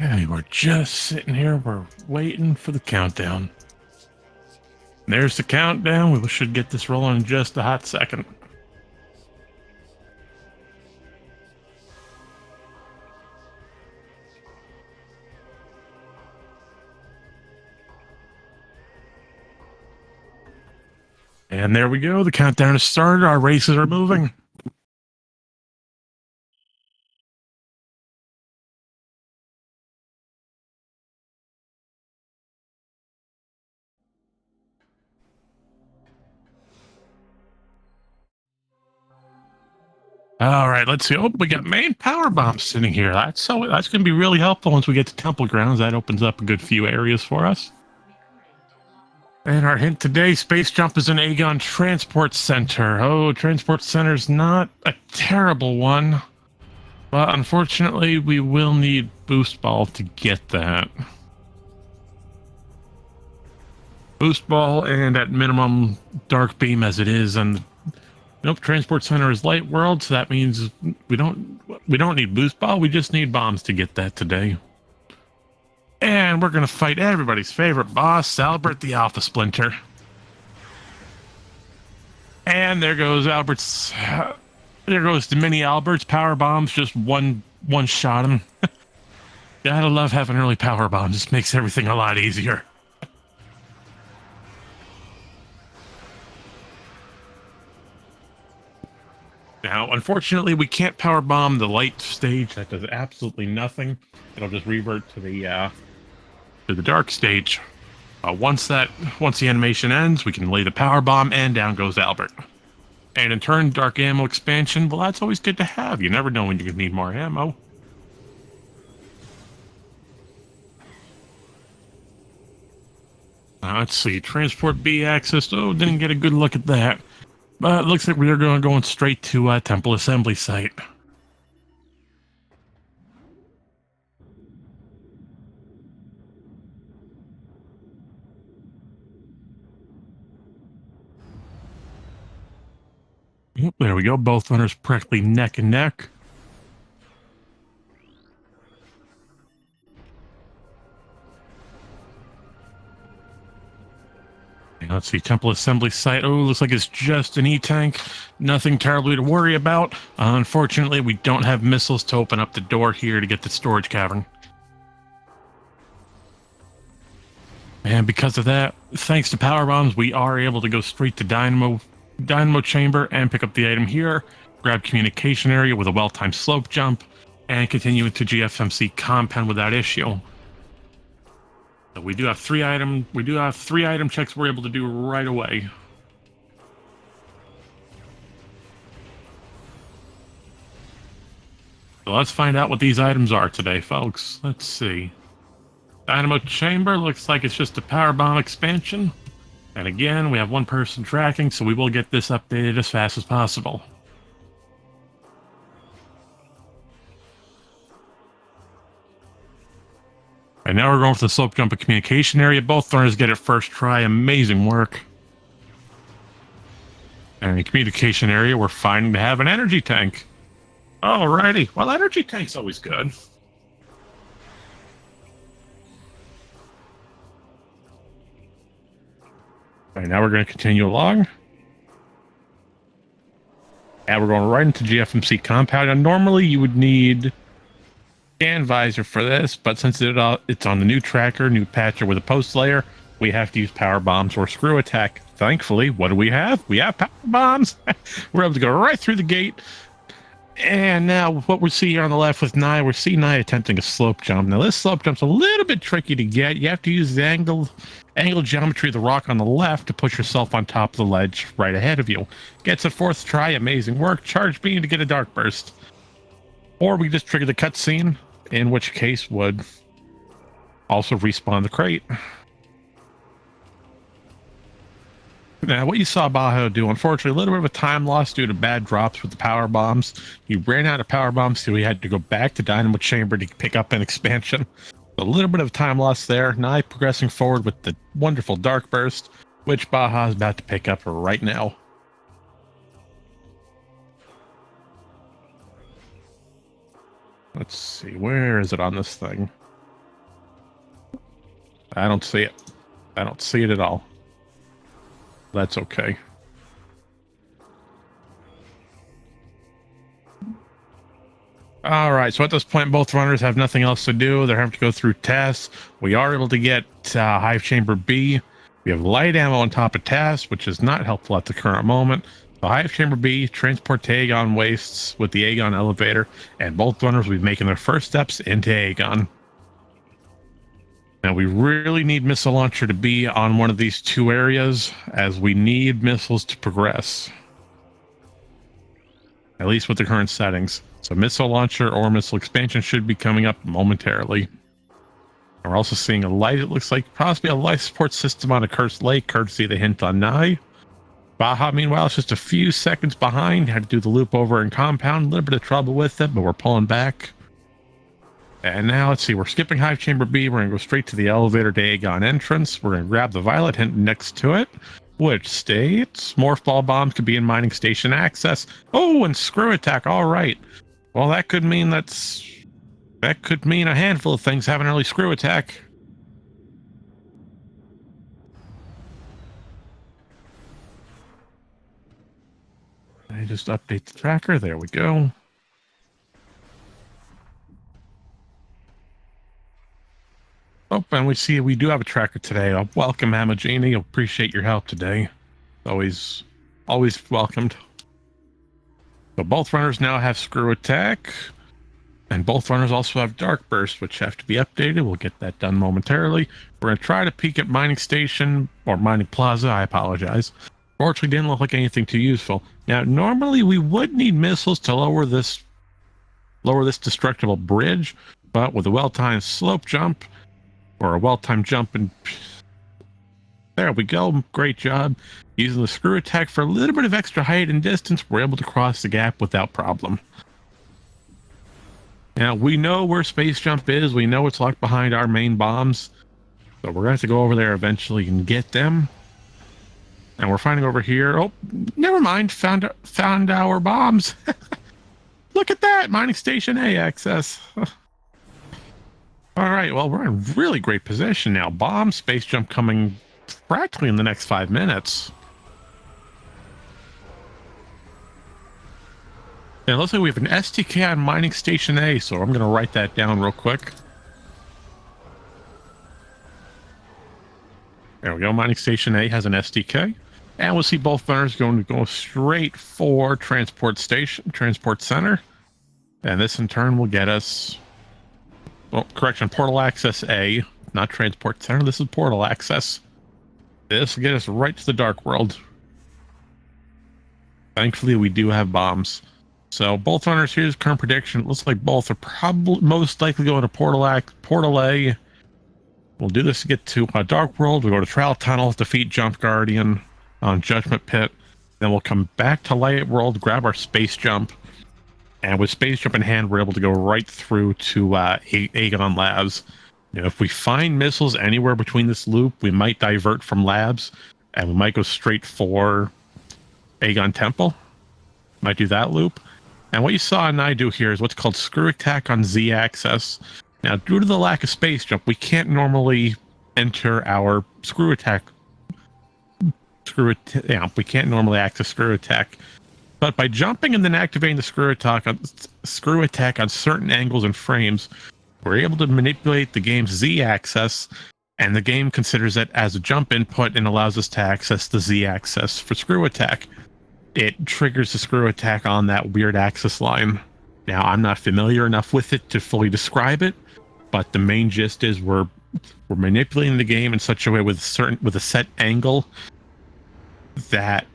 Okay, we're just sitting here. We're waiting for the countdown. There's the countdown. We should get this rolling in just a hot second. And there we go. The countdown has started. Our races are moving. All right, let's see. Oh, we got main power bombs sitting here. That's going to be really helpful once we get to Temple Grounds. That opens up a good few areas for us. And our hint today, Space Jump is an Aegon Transport Center. Oh, Transport Center's not a terrible one. But unfortunately, we will need Boost Ball to get that. Boost Ball and at minimum Dark Beam as it is, and nope, Transport Center is Light World, so that means we don't need Boost Ball, we just need bombs to get that today. And we're gonna fight everybody's favorite boss, Albert the Alpha Splinter. And there goes Albert's there goes the mini Albert's power bombs, just one shot him. Gotta love having early power bombs, just makes everything a lot easier. Now, unfortunately, we can't power bomb the light stage. That does absolutely nothing. It'll just revert to the dark stage. Once the animation ends, we can lay the power bomb, and down goes Albert. And in turn, dark ammo expansion. Well, that's always good to have. You never know when you're gonna need more ammo. Let's see. Transport B access. Oh, didn't get a good look at that. But it looks like we're going straight to Temple Assembly Site. Yep, there we go. Both runners practically neck and neck. Let's see, Temple Assembly Site. Oh, looks like it's just an E-Tank. Nothing terribly to worry about. Unfortunately, we don't have missiles to open up the door here to get the storage cavern. And because of that, thanks to power bombs, we are able to go straight to Dynamo Chamber and pick up the item here, grab communication area with a well-timed slope jump, and continue into GFMC compound without issue. So we do have three item checks we're able to do right away. So let's find out what these items are today, folks. Let's see. Dynamo Chamber looks like it's just a power bomb expansion. And again, we have one person tracking, so we will get this updated as fast as possible. And now we're going for the slope jump and communication area. Both runners get it first try. Amazing work. And in the communication area, we're finding to have an energy tank. Alrighty. Well, energy tank's always good. Alright, now we're going to continue along. And we're going right into GFMC compound. And normally you would need scan visor for this, but since it's on the new tracker, new patcher with a post layer, we have to use power bombs or screw attack. Thankfully, what do we have? We have power bombs. We're able to go right through the gate. And now what we see here on the left with Nye, we see Nye attempting a slope jump. Now this slope jump's a little bit tricky to get. You have to use the angle geometry of the rock on the left to push yourself on top of the ledge right ahead of you. Gets a fourth try, amazing work. Charge beam to get a dark burst. Or we just trigger the cutscene, in which case would also respawn the crate. Now, what you saw Bajo do, unfortunately, a little bit of a time loss due to bad drops with the power bombs. He ran out of power bombs, so he had to go back to Dynamo Chamber to pick up an expansion. A little bit of time loss there. Nye progressing forward with the wonderful Dark Burst, which Baja is about to pick up right now. Let's see, where is it on this thing? I don't see it. I don't see it at all. That's okay. All right, so at this point, both runners have nothing else to do. They're having to go through tests. We are able to get Hive Chamber B. We have light ammo on top of tests, which is not helpful at the current moment. So Hive Chamber B, transport to Aegon Wastes with the Aegon elevator, and both runners will be making their first steps into Aegon. Now, we really need Missile Launcher to be on one of these two areas, as we need missiles to progress. At least with the current settings. So Missile Launcher or Missile Expansion should be coming up momentarily. We're also seeing a light, it looks like possibly a life support system on a Cursed Lake, courtesy of the hint on Nye. Baja, meanwhile, is just a few seconds behind. Had to do the loop over in Compound. A little bit of trouble with it, but we're pulling back. And now, let's see, we're skipping Hive Chamber B. We're going to go straight to the elevator to Aegon entrance. We're going to grab the violet hint next to it, which states Morph Ball bombs could be in mining station access. Oh, and Screw Attack. All right. Well, that could mean that could mean a handful of things have an early Screw Attack. I just update the tracker. There we go. Oh, and we see we do have a tracker today. Welcome, Hamagini. Appreciate your help today. Always welcomed. So both runners now have Screw Attack, and both runners also have Dark Burst, which have to be updated. We'll get that done momentarily. We're going to try to peek at Mining Station, or Mining Plaza, I apologize. Fortunately, didn't look like anything too useful. Now, normally we would need missiles to lower this destructible bridge, but with a well-timed slope jump, or a well-timed jump, and there we go. Great job. Using the Screw Attack for a little bit of extra height and distance, we're able to cross the gap without problem. Now, we know where Space Jump is. We know it's locked behind our main bombs. So we're going to have to go over there eventually and get them. And we're finding over here. Oh, never mind. Found our bombs. Look at that. Mining Station A access. All right. Well, we're in really great position now. Bomb, Space Jump coming practically in the next 5 minutes. And it looks like we have an STK on Mining Station A, so I'm going to write that down real quick. There we go. Mining Station A has an STK. And we'll see both runners going to go straight for Transport Center. And this in turn will get us, well, correction, Portal Access A, not Transport Center. This is Portal Access. This will get us right to the Dark World. Thankfully, we do have bombs. So both runners, here's current prediction. It looks like both are probably most likely going to Portal A. We'll do this to get to Dark World. We'll go to Trial Tunnel, defeat Jump Guardian on Judgment Pit. Then we'll come back to Light World, grab our Space Jump. And with Space Jump in hand, we're able to go right through to Aegon Labs. You know, if we find missiles anywhere between this loop, we might divert from Labs, and we might go straight for Aegon Temple. Might do that loop. And what you saw and I do here is what's called Screw Attack on Z-axis. Now, due to the lack of Space Jump, we can't normally enter our Screw Attack. We can't normally access Screw Attack. But by jumping and then activating the Screw Attack on certain angles and frames, we're able to manipulate the game's Z-axis, and the game considers it as a jump input and allows us to access the Z-axis for Screw Attack. It triggers the Screw Attack on that weird axis line. Now, I'm not familiar enough with it to fully describe it, but the main gist is we're manipulating the game in such a way with a set angle that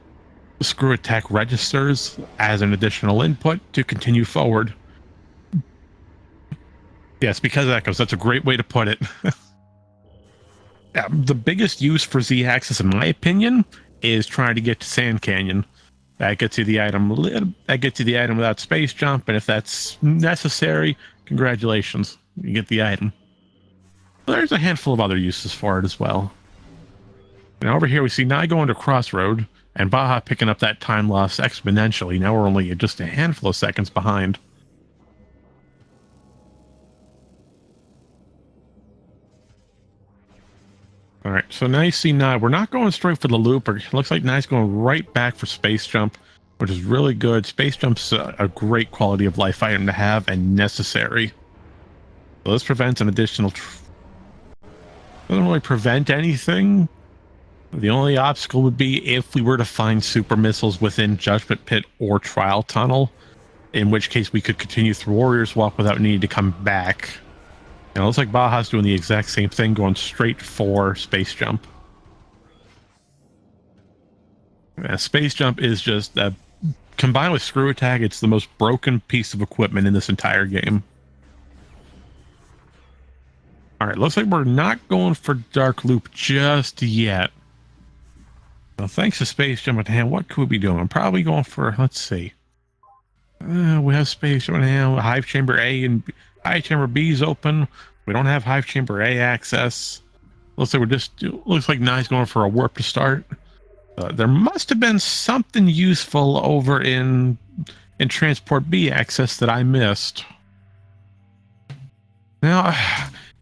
the Screw Attack registers as an additional input to continue forward. Yes, because of that goes. That's a great way to put it. The biggest use for Z-axis, in my opinion, is trying to get to Sand Canyon. That gets you the item. That gets you the item without Space Jump, and if that's necessary, congratulations, you get the item. There's a handful of other uses for it as well. And over here we see Nye going to Crossroad, and Baja picking up that time loss exponentially. Now we're only just a handful of seconds behind. All right, so now you see Nye. We're not going straight for the loop. It looks like Nye's going right back for space jump, which is really good. Space jump's a great quality of life item to have and necessary. So this prevents an additional... doesn't really prevent anything. The only obstacle would be if we were to find super missiles within Judgment Pit or Trial Tunnel, in which case we could continue through Warrior's Walk without needing to come back. And it looks like Baja's doing the exact same thing, going straight for Space Jump. Space Jump is just, combined with Screw Attack, it's the most broken piece of equipment in this entire game. Alright, looks like we're not going for Dark Loop just yet. Well, thanks to Space Jump at hand, what could we be doing? I'm probably going for, let's see. We have Space Jump at hand, Hive Chamber A and Hive Chamber B is open. We don't have Hive Chamber A access. Looks like Nye's going for a warp to start. There must have been something useful over in Transport B access that I missed. Now,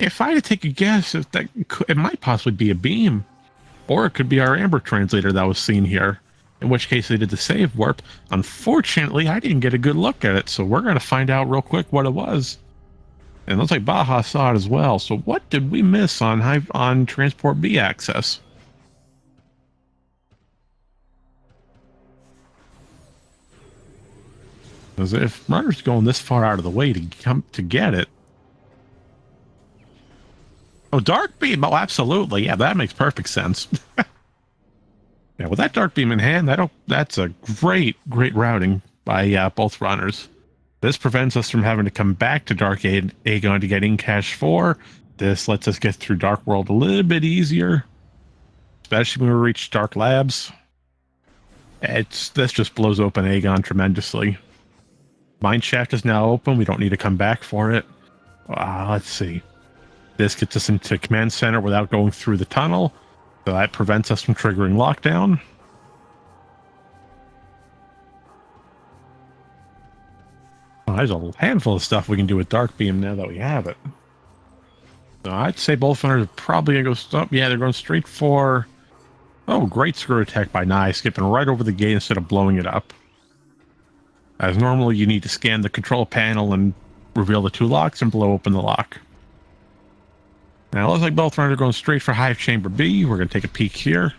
if I had to take a guess, it might possibly be a beam. Or it could be our Amber translator that was seen here. In which case they did the save warp. Unfortunately, I didn't get a good look at it, so we're going to find out real quick what it was. And it looks like Baja saw it as well. So what did we miss on Transport B access? Because if Runner's going this far out of the way to get it. Oh, Dark Beam! Oh, absolutely. Yeah, that makes perfect sense. Yeah, with that Dark Beam in hand, that's a great routing by both runners. This prevents us from having to come back to Dark Aegon to get in Cache 4. This lets us get through Dark World a little bit easier, especially when we reach Dark Labs. This just blows open Aegon tremendously. Mine Shaft is now open. We don't need to come back for it. Let's see. This gets us into Command Center without going through the tunnel. So that prevents us from triggering lockdown. There's a handful of stuff we can do with Dark Beam now that we have it. So I'd say both runners are probably going to go... yeah, they're going straight for... oh, great Screw Attack by Nye, skipping right over the gate instead of blowing it up. As normally you need to scan the control panel and reveal the two locks and blow open the lock. Now, it looks like both runners are going straight for Hive Chamber B. We're going to take a peek here.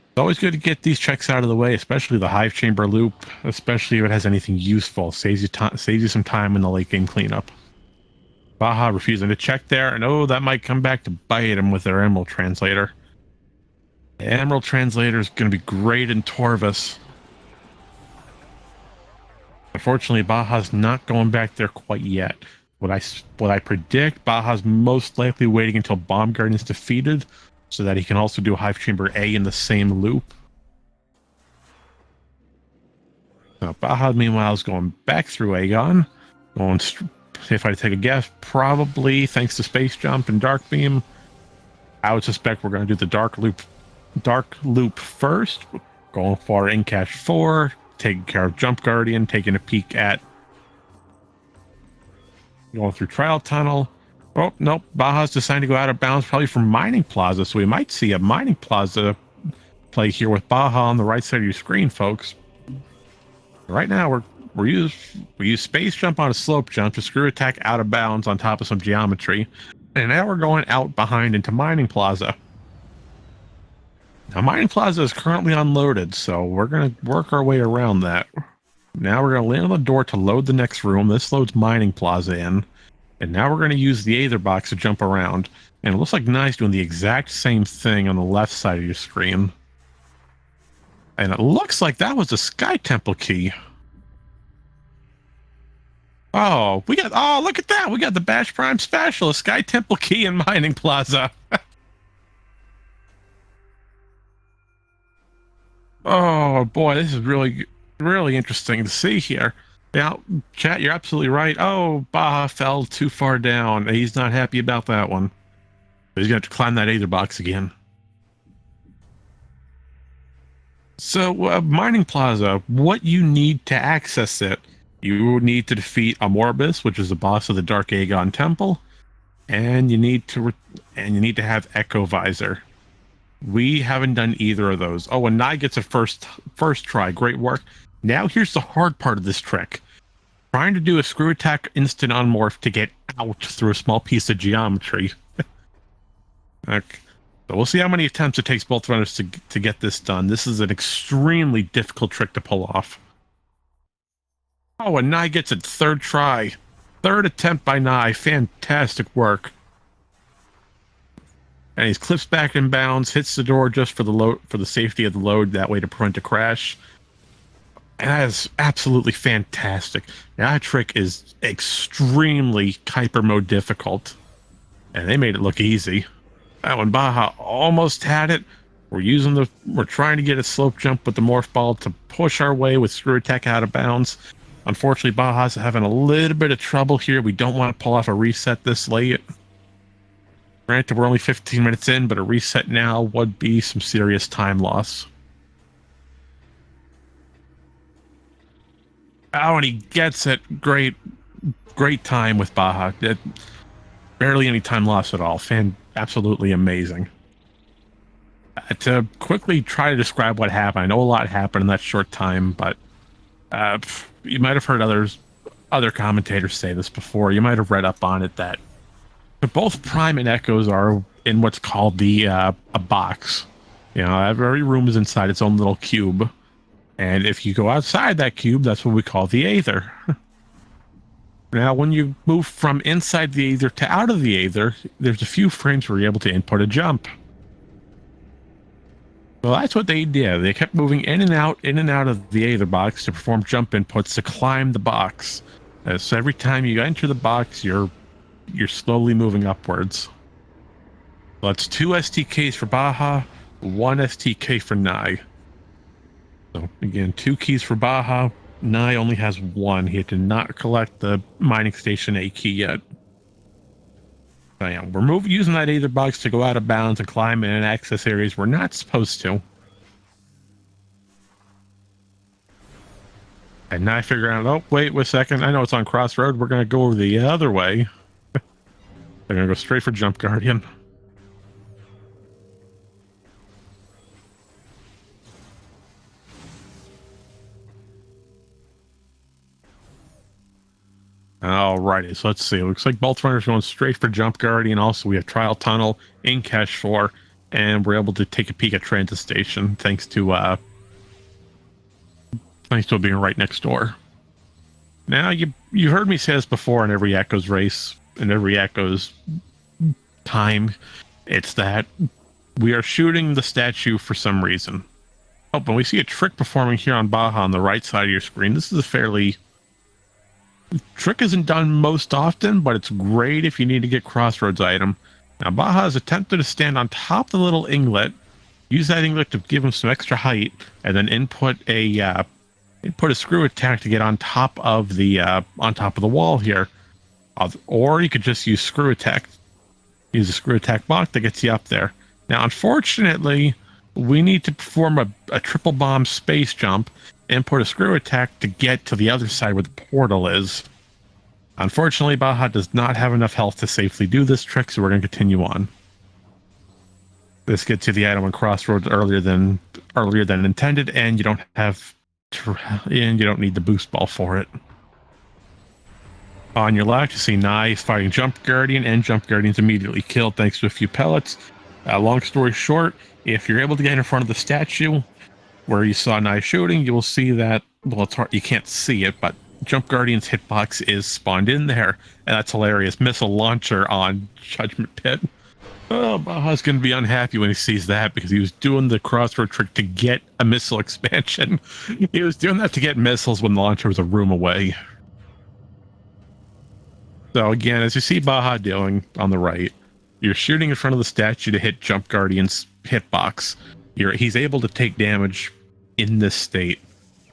It's always good to get these checks out of the way, especially the Hive Chamber loop, especially if it has anything useful. Saves you some time in the late game cleanup. Baja refusing to check there, and oh, that might come back to bite him with their Emerald Translator. The Emerald Translator is going to be great in Torvus. Unfortunately, Baja's not going back there quite yet. What I predict, Baja's most likely waiting until Bomb Garden is defeated, so that he can also do Hive Chamber A in the same loop. Now, Baja, meanwhile, is going back through Aegon. If I take a guess, probably thanks to Space Jump and Dark Beam. I would suspect we're going to do the Dark Loop first. Going for in Cache 4, taking care of Jump Guardian, taking a peek at going through Trial Tunnel. Oh, nope. Baja's deciding to go out of bounds, probably from Mining Plaza. So we might see a Mining Plaza play here with Baja on the right side of your screen, folks. Right now, we use Space Jump on a Slope Jump to Screw Attack out of bounds on top of some geometry. And now we're going out behind into Mining Plaza. Now, Mining Plaza is currently unloaded, so we're going to work our way around that. Now we're going to land on the door to load the next room. This loads Mining Plaza in. And now we're going to use the Aether Box to jump around. And it looks like Nye's doing the exact same thing on the left side of your screen. And it looks like that was a Sky Temple key. Oh, look at that. We got the Bash Prime Special, a Sky Temple key in Mining Plaza. Oh, boy, this is really interesting to see here. Yeah, chat, you're absolutely right. Oh, Baja fell too far down. He's not happy about that one. He's going to have to climb that Aether Box again. So, Mining Plaza, what you need to access it, you need to defeat Amorbis, which is the boss of the Dark Aegon Temple, and you need to have Echo Visor. We haven't done either of those. Oh, and Nye gets a first try. Great work. Now here's the hard part of this trick. Trying to do a screw attack instant on morph to get out through a small piece of geometry. Okay. So we'll see how many attempts it takes both runners to get this done. This is an extremely difficult trick to pull off. Oh, and Nye gets it third try. Third attempt by Nye. Fantastic work. And he clips back in bounds, hits the door just for the load, for the safety of the load, that way to prevent a crash. And that is absolutely fantastic. Now, that trick is extremely Kuiper mode difficult. And they made it look easy. Oh, and Baja almost had it. We're trying to get a slope jump with the morph ball to push our way with screw attack out of bounds. Unfortunately, Baja's having a little bit of trouble here. We don't want to pull off a reset this late. Granted, we're only 15 minutes in, but a reset now would be some serious time loss. Oh, and he gets it. Great time with Baja. Barely any time loss at all. Absolutely amazing. To quickly try to describe what happened, I know a lot happened in that short time, but you might have heard other commentators say this before. You might have read up on it that both Prime and Echoes are in what's called a box. You know, every room is inside its own little cube. And if you go outside that cube, that's what we call the Aether. Now, when you move from inside the Aether to out of the Aether, there's a few frames where you're able to input a jump. Well, that's what they did. They kept moving in and out of the Aether box to perform jump inputs to climb the box. So every time you enter the box, you're slowly moving upwards. Well, that's 2 STKs for Baja, 1 STK for Nye. So again, 2 keys for Baja. Nye only has 1. He did not collect the mining station A key yet. So yeah, we're using that Aether box to go out of bounds and climb in and access areas we're not supposed to. And Nye figuring out, oh, wait a second. I know it's on Crossroad. We're going to go the other way. They're going to go straight for Jump Guardian. Alrighty, so let's see. It looks like both runners are going straight for Jump Guardian. Also, we have Trial Tunnel in Cache 4, and we're able to take a peek at Transit Station thanks to it being right next door. Now, you heard me say this before in every Echoes race, in every Echoes time. It's that we are shooting the statue for some reason. Oh, but we see a trick performing here on Baja on the right side of your screen. This is a fairly... trick isn't done most often, but it's great if you need to get Crossroads item. Now, Baja has attempted to stand on top of the little inglet, use that inglet to give him some extra height, and then input a screw attack to get on top of the wall here. Or you could just use screw attack. Use a screw attack block that gets you up there. Now, unfortunately, we need to perform a triple bomb space jump, input a screw attack to get to the other side where the portal is. Unfortunately, Baja does not have enough health to safely do this trick, so we're going to continue on. This gets you the item on Crossroads earlier than intended, and you don't need the boost ball for it. On your left, you see Nye fighting Jump Guardian, and Jump Guardian's immediately killed thanks to a few pellets. Long story short, if you're able to get in front of the statue where you saw Nye shooting, you will see that, well, it's hard, you can't see it, but Jump Guardian's hitbox is spawned in there, and that's hilarious. Missile launcher on Judgment Pit. Oh, Baja's going to be unhappy when he sees that, because he was doing the Crossroad trick to get a missile expansion. He was doing that to get missiles when the launcher was a room away. So again, as you see Baja doing on the right, you're shooting in front of the statue to hit Jump Guardian's hitbox. He's able to take damage in this state.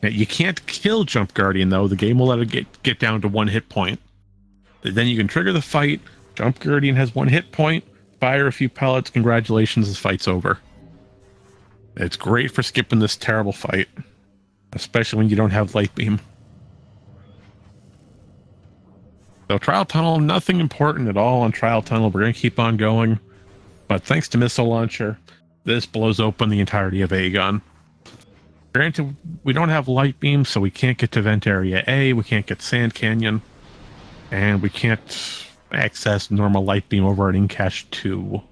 Now, you can't kill Jump Guardian, though. The game will let it get down to 1 hit point. Then you can trigger the fight. Jump Guardian has 1 hit point. Fire a few pellets. Congratulations, this fight's over. It's great for skipping this terrible fight, especially when you don't have light beam. So Trial Tunnel, nothing important at all on Trial Tunnel. We're going to keep on going. But thanks to Missile Launcher, this blows open the entirety of Aegon. Granted, we don't have Light Beam, so we can't get to Vent Area A, we can't get Sand Canyon, and we can't access normal Light Beam over at Incash 2.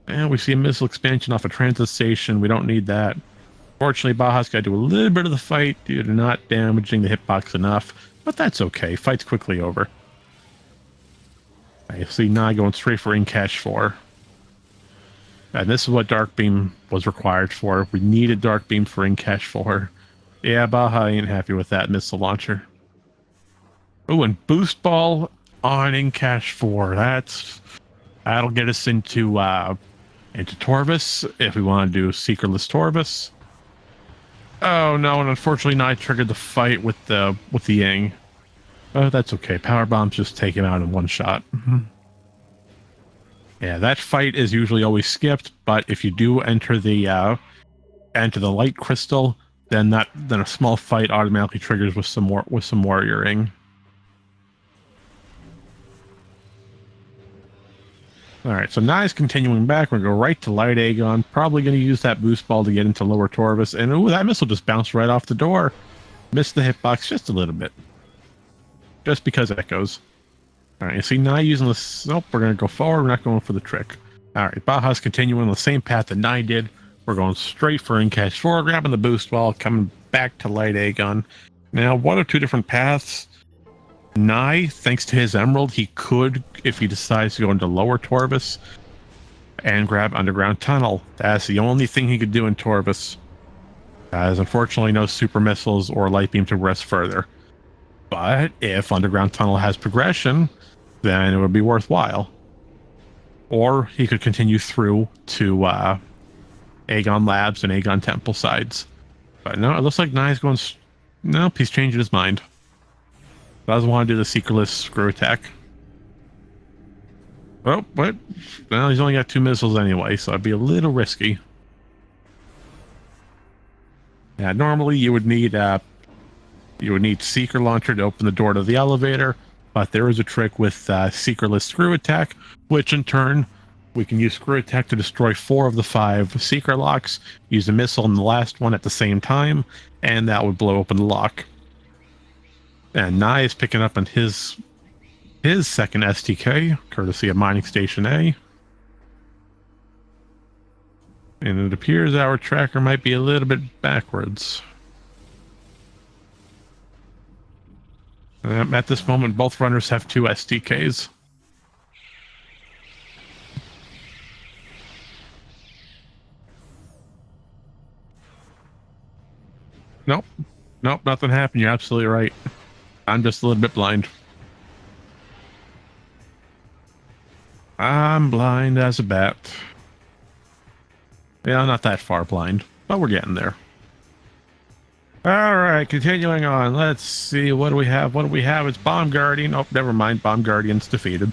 And we see a missile expansion off a transit station. We don't need that. Fortunately, Baja's got to do a little bit of the fight due to not damaging the hitbox enough, but that's okay. Fight's quickly over. I see Nai going straight for Incash 4. And this is what Dark Beam was required for. We needed Dark Beam for Incash 4. Yeah, Baja ain't happy with that missile launcher. Oh, and Boost Ball on Incash 4. That'll get us into Torvus if we want to do Seekerless Torvus. Oh no, and unfortunately Nai triggered the fight with the Yang. Oh, that's okay. Power Bombs just take him out in one shot. Yeah, that fight is usually always skipped, but if you do enter the light crystal, then a small fight automatically triggers with some warrioring. All right, so Nai's continuing back. We're going to go right to Light Aegon. Probably going to use that boost ball to get into Lower Torvus. And ooh, that missile just bounced right off the door. Missed the hitbox just a little bit. Just because echoes. All right, you see Nai using this. Nope, we're going to go forward. We're not going for the trick. All right, Baja's continuing on the same path that Nai did. We're going straight for Incash 4, grabbing the boost ball, coming back to Light Aegon. Now, one of two different paths. Nai, thanks to his emerald, he could, if he decides to go into Lower Torvus and grab Underground Tunnel. That's the only thing he could do in Torvus. As unfortunately no super missiles or light beam to progress further. But if Underground Tunnel has progression, then it would be worthwhile. Or he could continue through to Aegon Labs and Aegon Temple sides. But no, it looks like Nai's going... Nope, he's changing his mind. Doesn't want to do the Seekerless screw attack. Oh, what? Well, he's only got 2 missiles anyway, so it'd be a little risky. Yeah, normally you would need Seeker Launcher to open the door to the elevator, but there is a trick with Seekerless screw attack, which in turn we can use screw attack to destroy 4 of the 5 Seeker locks, use a missile in the last one at the same time, and that would blow open the lock. And Nai is picking up on his second STK, courtesy of Mining Station A. And it appears our tracker might be a little bit backwards. At this moment, both runners have 2 STKs. Nope. Nope, nothing happened. You're absolutely right. I'm just a little bit blind. I'm blind as a bat. Yeah, not that far blind, but we're getting there. All right, continuing on. Let's see. What do we have? What do we have? It's Bomb Guardian. Oh, never mind. Bomb Guardian's defeated.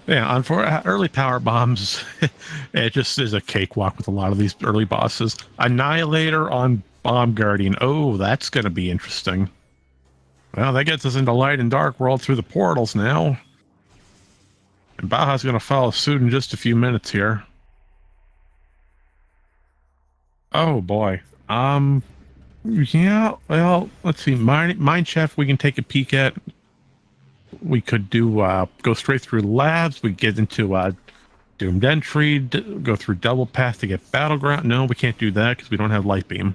Yeah, for early power bombs, it just is a cakewalk with a lot of these early bosses. Annihilator on Bomb Guardian. Oh, that's going to be interesting. Well, that gets us into Light and Dark World through the portals now. And Baja's going to follow suit in just a few minutes here. Oh, boy. Yeah, well, let's see. Mine Chef we can take a peek at. We could do, go straight through labs. We get into, Doomed Entry, go through Double Path to get Battleground. No, we can't do that because we don't have Light Beam.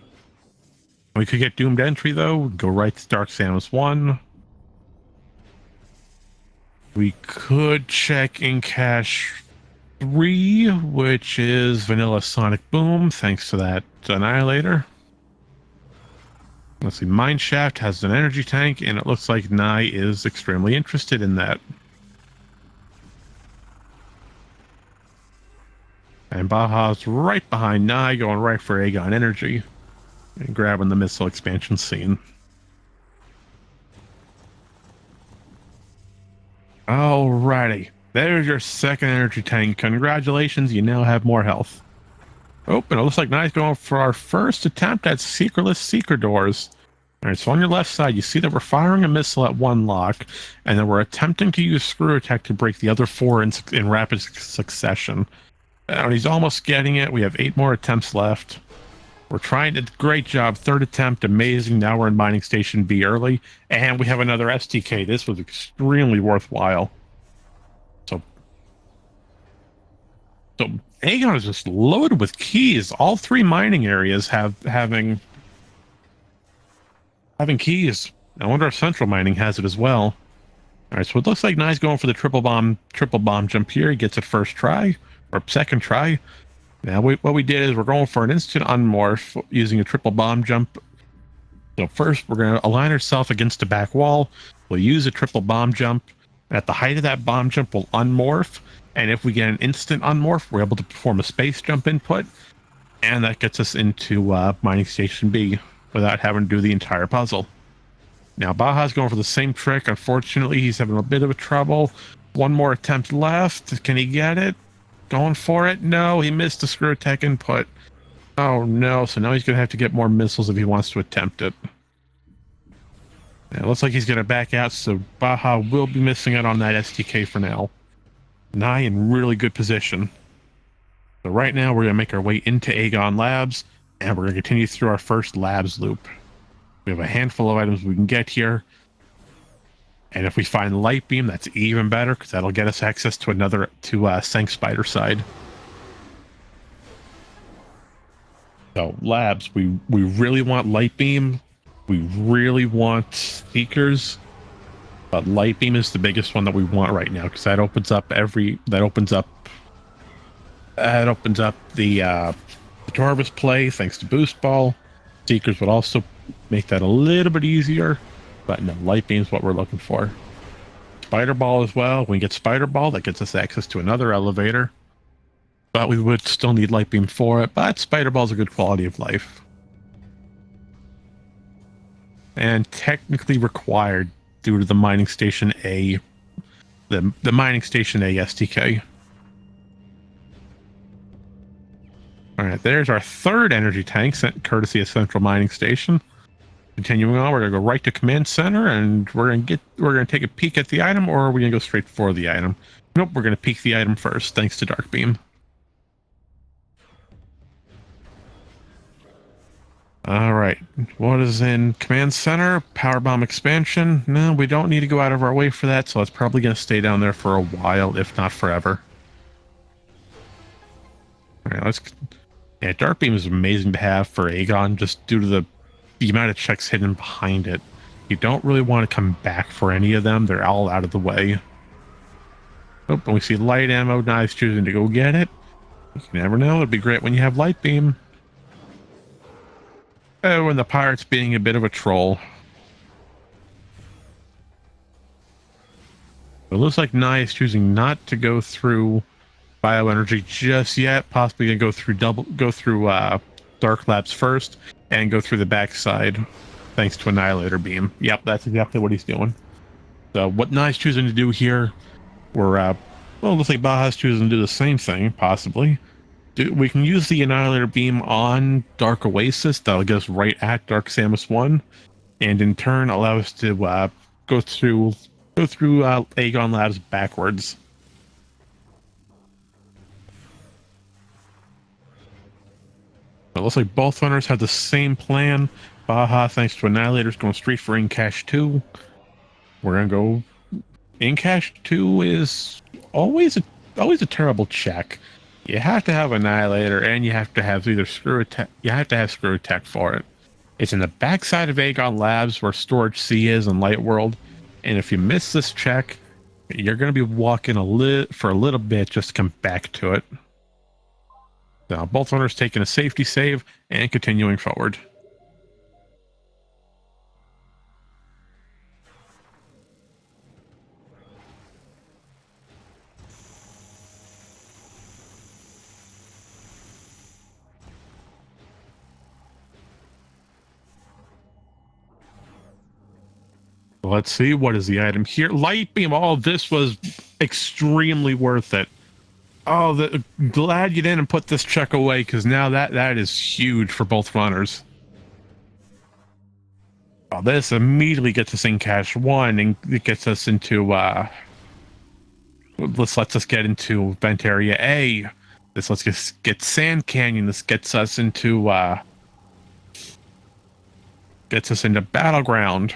We could get Doomed Entry, though. Go right to Dark Samus 1. We could check Incash 3, which is Vanilla Sonic Boom, thanks to that Annihilator. Let's see, Mineshaft has an energy tank, and it looks like Nai is extremely interested in that. And Baja's right behind Nai, going right for Aegon Energy. And grabbing the missile expansion scene. Alrighty. There's your second energy tank. Congratulations, you now have more health. Oh, and it looks like Nai's going for our first attempt at Seekerless Seeker Doors. All right, so on your left side, you see that we're firing a missile at one lock, and then we're attempting to use screw attack to break the other four in rapid succession. And he's almost getting it. We have 8 more attempts left. We're trying to, great job. 3rd attempt, amazing. Now we're in mining station B early, and we have another STK. This was extremely worthwhile. So Aegon is just loaded with keys. All 3 mining areas having keys. I wonder if central mining has it as well. All right, so it looks like Nye's going for the triple bomb jump here. He gets it first try or second try. Now what we did is we're going for an instant unmorph using a triple bomb jump. So first we're going to align ourselves against the back wall. We'll use a triple bomb jump. At the height of that bomb jump, we'll unmorph. And if we get an instant unmorph, we're able to perform a space jump input. And that gets us into mining station B without having to do the entire puzzle. Now Baja's going for the same trick. Unfortunately, he's having a bit of a trouble. 1 more attempt left. Can he get it? Going for it? No, he missed the screw attack input. Oh no, so now he's going to have to get more missiles if he wants to attempt it. It looks like he's going to back out, so Baja will be missing out on that STK for now. Nye in really good position. So right now we're going to make our way into Aegon Labs, and we're going to continue through our first labs loop. We have a handful of items we can get here. And if we find light beam, that's even better, because that'll get us access to Sank Spider side. So labs, we really want light beam. We really want seekers. But light beam is the biggest one that we want right now, because that opens up the Torvis play thanks to boost ball. Seekers would also make that a little bit easier, but no, light beam is what we're looking for. Spider ball as well. When we get spider ball, that gets us access to another elevator, but we would still need light beam for it. But spider ball is a good quality of life, and technically required due to the mining station A, the mining station A STK. All right, there's our 3rd energy tank, sent courtesy of Central Mining Station. Continuing on, we're gonna go right to Command Center, and we're gonna take a peek at the item, or are we gonna go straight for the item? Nope, we're gonna peek the item first, thanks to Dark Beam. All right, what is in Command Center? Power Bomb expansion. No, we don't need to go out of our way for that, so it's probably gonna stay down there for a while, if not forever. All right, yeah, Dark Beam is amazing to have for Aegon, just due to the amount of checks hidden behind it. You don't really want to come back for any of them. They're all out of the way. Oh, and we see light ammo. Nye's choosing to go get it. You never know. It'd be great when you have light beam. Oh, and the pirate's being a bit of a troll. It looks like Nye is choosing not to go through bioenergy just yet. Possibly gonna go through Dark Labs first and go through the backside thanks to Annihilator Beam. Yep, that's exactly what he's doing. So what Nye's choosing to do here, well, looks like Baja's choosing to do the same thing, possibly. We can use the Annihilator Beam on Dark Oasis. That'll get us right at Dark Samus 1, and in turn allow us to go through Aegon Labs backwards. It looks like both runners have the same plan. Baja, thanks to Annihilator, is going straight for Incash 2. We're going to go... Incash 2 is always a terrible check. You have to have Annihilator, and you have to have either Screw Attack... You have to have Screw Attack for it. It's in the backside of Aegon Labs, where Storage C is in Light World. And if you miss this check, you're going to be walking for a little bit just to come back to it. Now, both runners taking a safety save and continuing forward. Let's see, what is the item here? Light beam. Oh, this was extremely worth it. Oh, glad you didn't put this check away, because now that is huge for both runners. Well, this immediately gets us in Cache 1, and it gets us into, this lets us get into Vent Area A. This lets us get Sand Canyon. This gets us into, Battleground.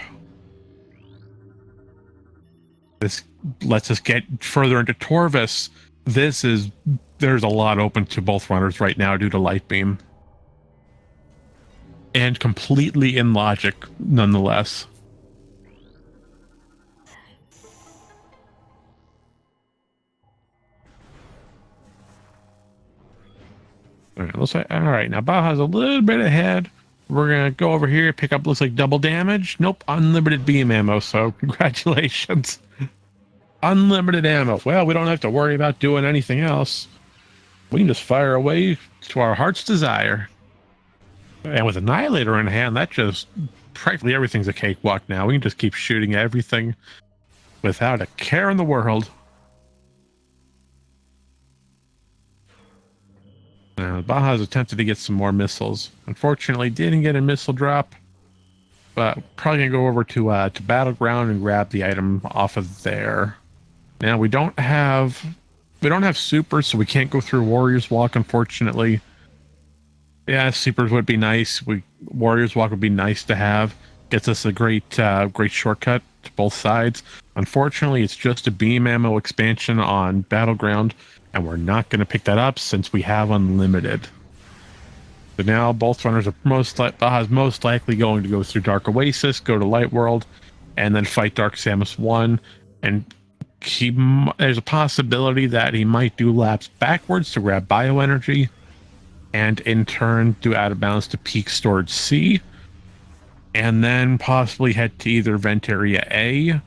This lets us get further into Torvis. There's a lot open to both runners right now due to Light Beam. And completely in logic, nonetheless. All right, looks like, all right, now Baja's a little bit ahead. We're going to go over here, pick up, looks like double damage. Nope, unlimited beam ammo, so congratulations. Unlimited ammo. Well, we don't have to worry about doing anything else. We can just fire away to our heart's desire. And with Annihilator in hand, that just practically everything's a cakewalk now. We can just keep shooting everything without a care in the world. Baja's attempted to get some more missiles. Unfortunately, didn't get a missile drop. But probably gonna go over to Battleground and grab the item off of there. Now we don't have supers, so we can't go through Warrior's Walk, unfortunately. Yeah, supers would be nice. Warrior's Walk would be nice to have. Gets us a great shortcut to both sides. Unfortunately, it's just a beam ammo expansion on Battleground, and we're not going to pick that up since we have unlimited. So now both runners are Baja's most likely going to go through Dark Oasis, go to Light World, and then fight Dark Samus 1. And there's a possibility that he might do laps backwards to grab bioenergy, and in turn do out of bounds to Peak Storage C, and then possibly head to either Vent Area A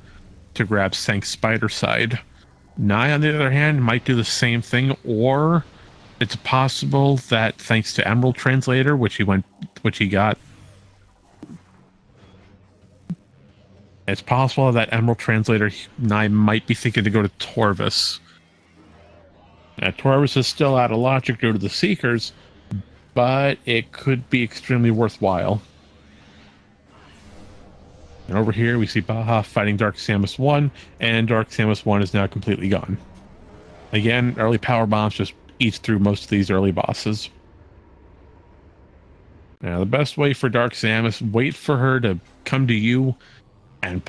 to grab Sank Spider Side. Nye, on the other hand, might do the same thing, or it's possible that thanks to Emerald Translator, which he got, it's possible that Emerald Translator Nye might be thinking to go to Torvis. Now, Torvis is still out of logic due to the Seekers, but it could be extremely worthwhile. And over here, we see Baja fighting Dark Samus 1, and Dark Samus 1 is now completely gone. Again, early power bombs just eats through most of these early bosses. Now, the best way for Dark Samus, wait for her to come to you, and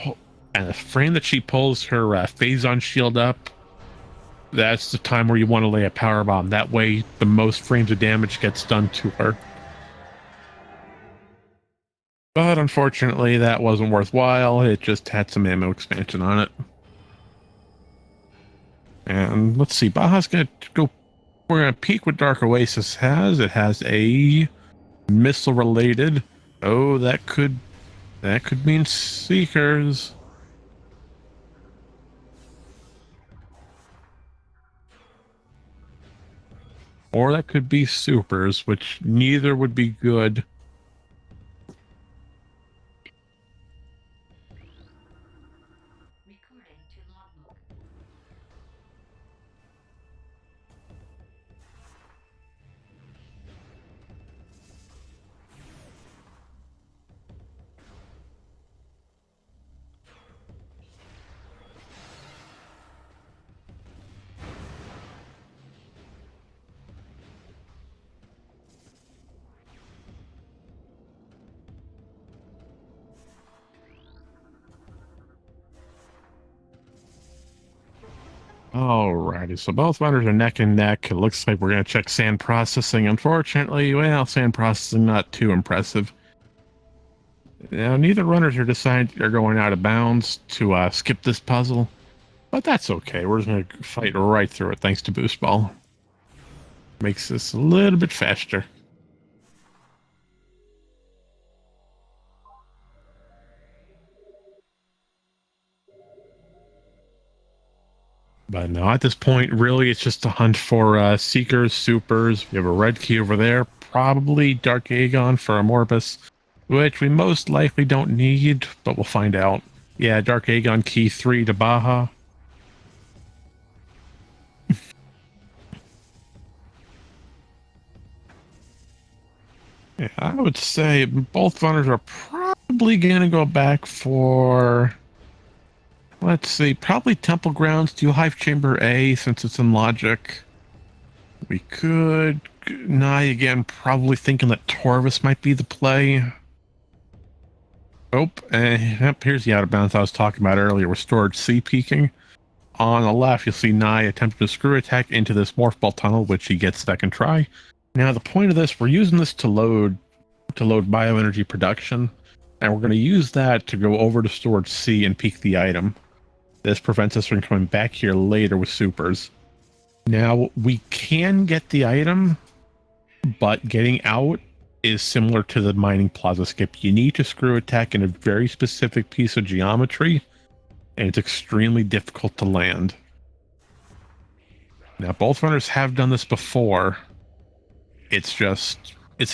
the frame that she pulls her Phazon shield up, that's the time where you want to lay a power bomb. That way, the most frames of damage gets done to her. But unfortunately, that wasn't worthwhile. It just had some ammo expansion on it. And let's see, Baja's gonna go. We're gonna peek what Dark Oasis has. It has a missile related. Oh, that could mean Seekers. Or that could be supers, which neither would be good. Alrighty, so both runners are neck and neck. It looks like we're going to check sand processing. Unfortunately, well, sand processing not too impressive. Now, neither runners are going out of bounds to skip this puzzle, but that's okay. We're just going to fight right through it thanks to Boost Ball. Makes this a little bit faster. But no, at this point, really, it's just a hunt for Seekers, Supers. We have a red key over there. Probably Dark Aegon for a Morbus, which we most likely don't need, but we'll find out. Yeah, Dark Aegon key 3 to Baja. Yeah, I would say both runners are probably probably going to go back for, let's see, probably Temple Grounds, do Hive Chamber A since it's in logic. We could, Nye again, probably thinking that Torvis might be the play. Oh, yep, here's the out of bounds I was talking about earlier with Storage C peaking. On the left, you'll see Nye attempt to screw attack into this Morph Ball tunnel, which he gets second try. Now, the point of this, we're using this to load bioenergy production, and we're going to use that to go over to Storage C and peak the item. This prevents us from coming back here later with supers. Now, we can get the item, but getting out is similar to the mining plaza skip. You need to screw attack in a very specific piece of geometry, and it's extremely difficult to land. Now, both runners have done this before. It's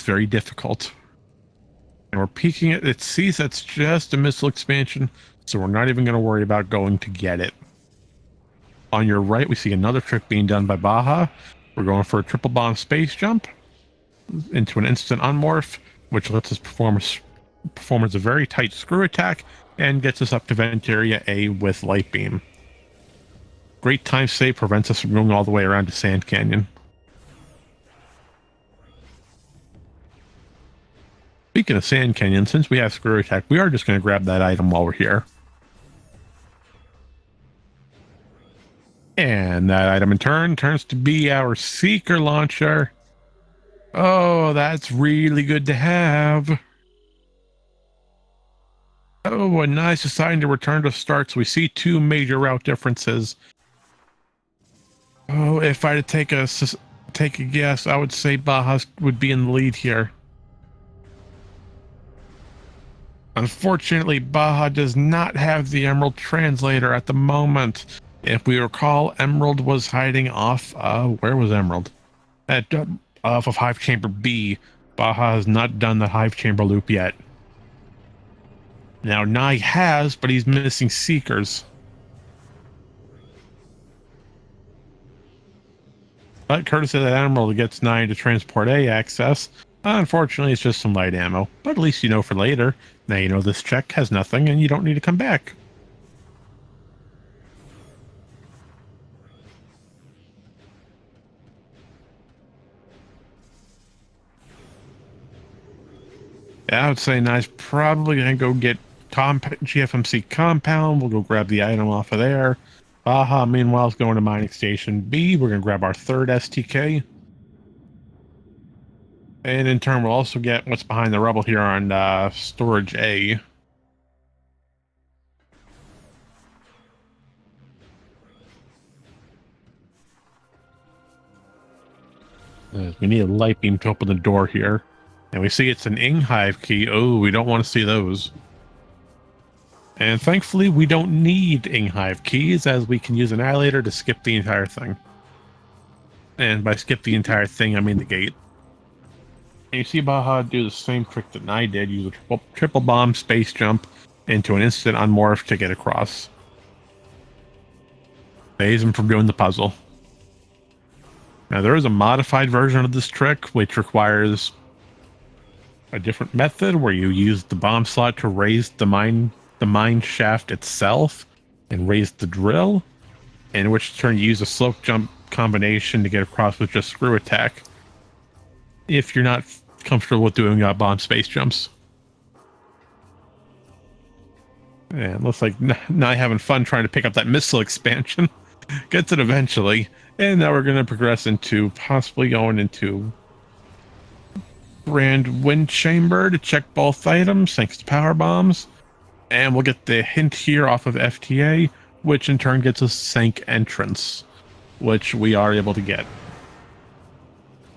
very difficult. And we're peeking it. It sees that's just a missile expansion, so we're not even going to worry about going to get it. On your right, we see another trick being done by Baja. We're going for a triple bomb space jump into an instant unmorph, which lets us perform as a very tight screw attack and gets us up to vent area A with light beam. Great time save, prevents us from going all the way around to Sand Canyon. Speaking of Sand Canyon, since we have screw attack, we are just going to grab that item while we're here. And that item in turn turns to be our Seeker Launcher. Oh, that's really good to have. Oh, a nice deciding to return to start. So we see two major route differences. Oh, if I had to take a guess, I would say Baja would be in the lead here. Unfortunately, Baja does not have the Emerald Translator at the moment. If we recall, Emerald was hiding off, where was Emerald? Off of Hive Chamber B. Baja has not done the Hive Chamber loop yet. Now, Nye has, but he's missing Seekers. But courtesy of that Emerald, it gets Nye to Transport A access. Unfortunately, it's just some light ammo. But at least you know for later. Now you know this check has nothing, and you don't need to come back. I would say Nye's probably going to go get GFMC Compound. We'll go grab the item off of there. Baja, meanwhile, is going to Mining Station B. We're going to grab our third STK. And in turn, we'll also get what's behind the rubble here on Storage A. We need a light beam to open the door here. And we see it's an Hive key. Oh, we don't want to see those. And thankfully, we don't need Hive keys, as we can use Annihilator to skip the entire thing. And by skip the entire thing, I mean the gate. And you see Baja do the same trick that I did, use a triple bomb space jump into an instant unmorph to get across. Saves him from doing the puzzle. Now, there is a modified version of this trick, which requires a different method where you use the bomb slot to raise the mine shaft itself and raise the drill, in which turn you use a slope jump combination to get across with just screw attack if you're not comfortable with doing bomb space jumps. And looks like not having fun trying to pick up that missile expansion. Gets it eventually. And now we're going to progress into possibly going into Grand Wind Chamber to check both items thanks to power bombs. And we'll get the hint here off of FTA, which in turn gets us Sank Entrance, which we are able to get.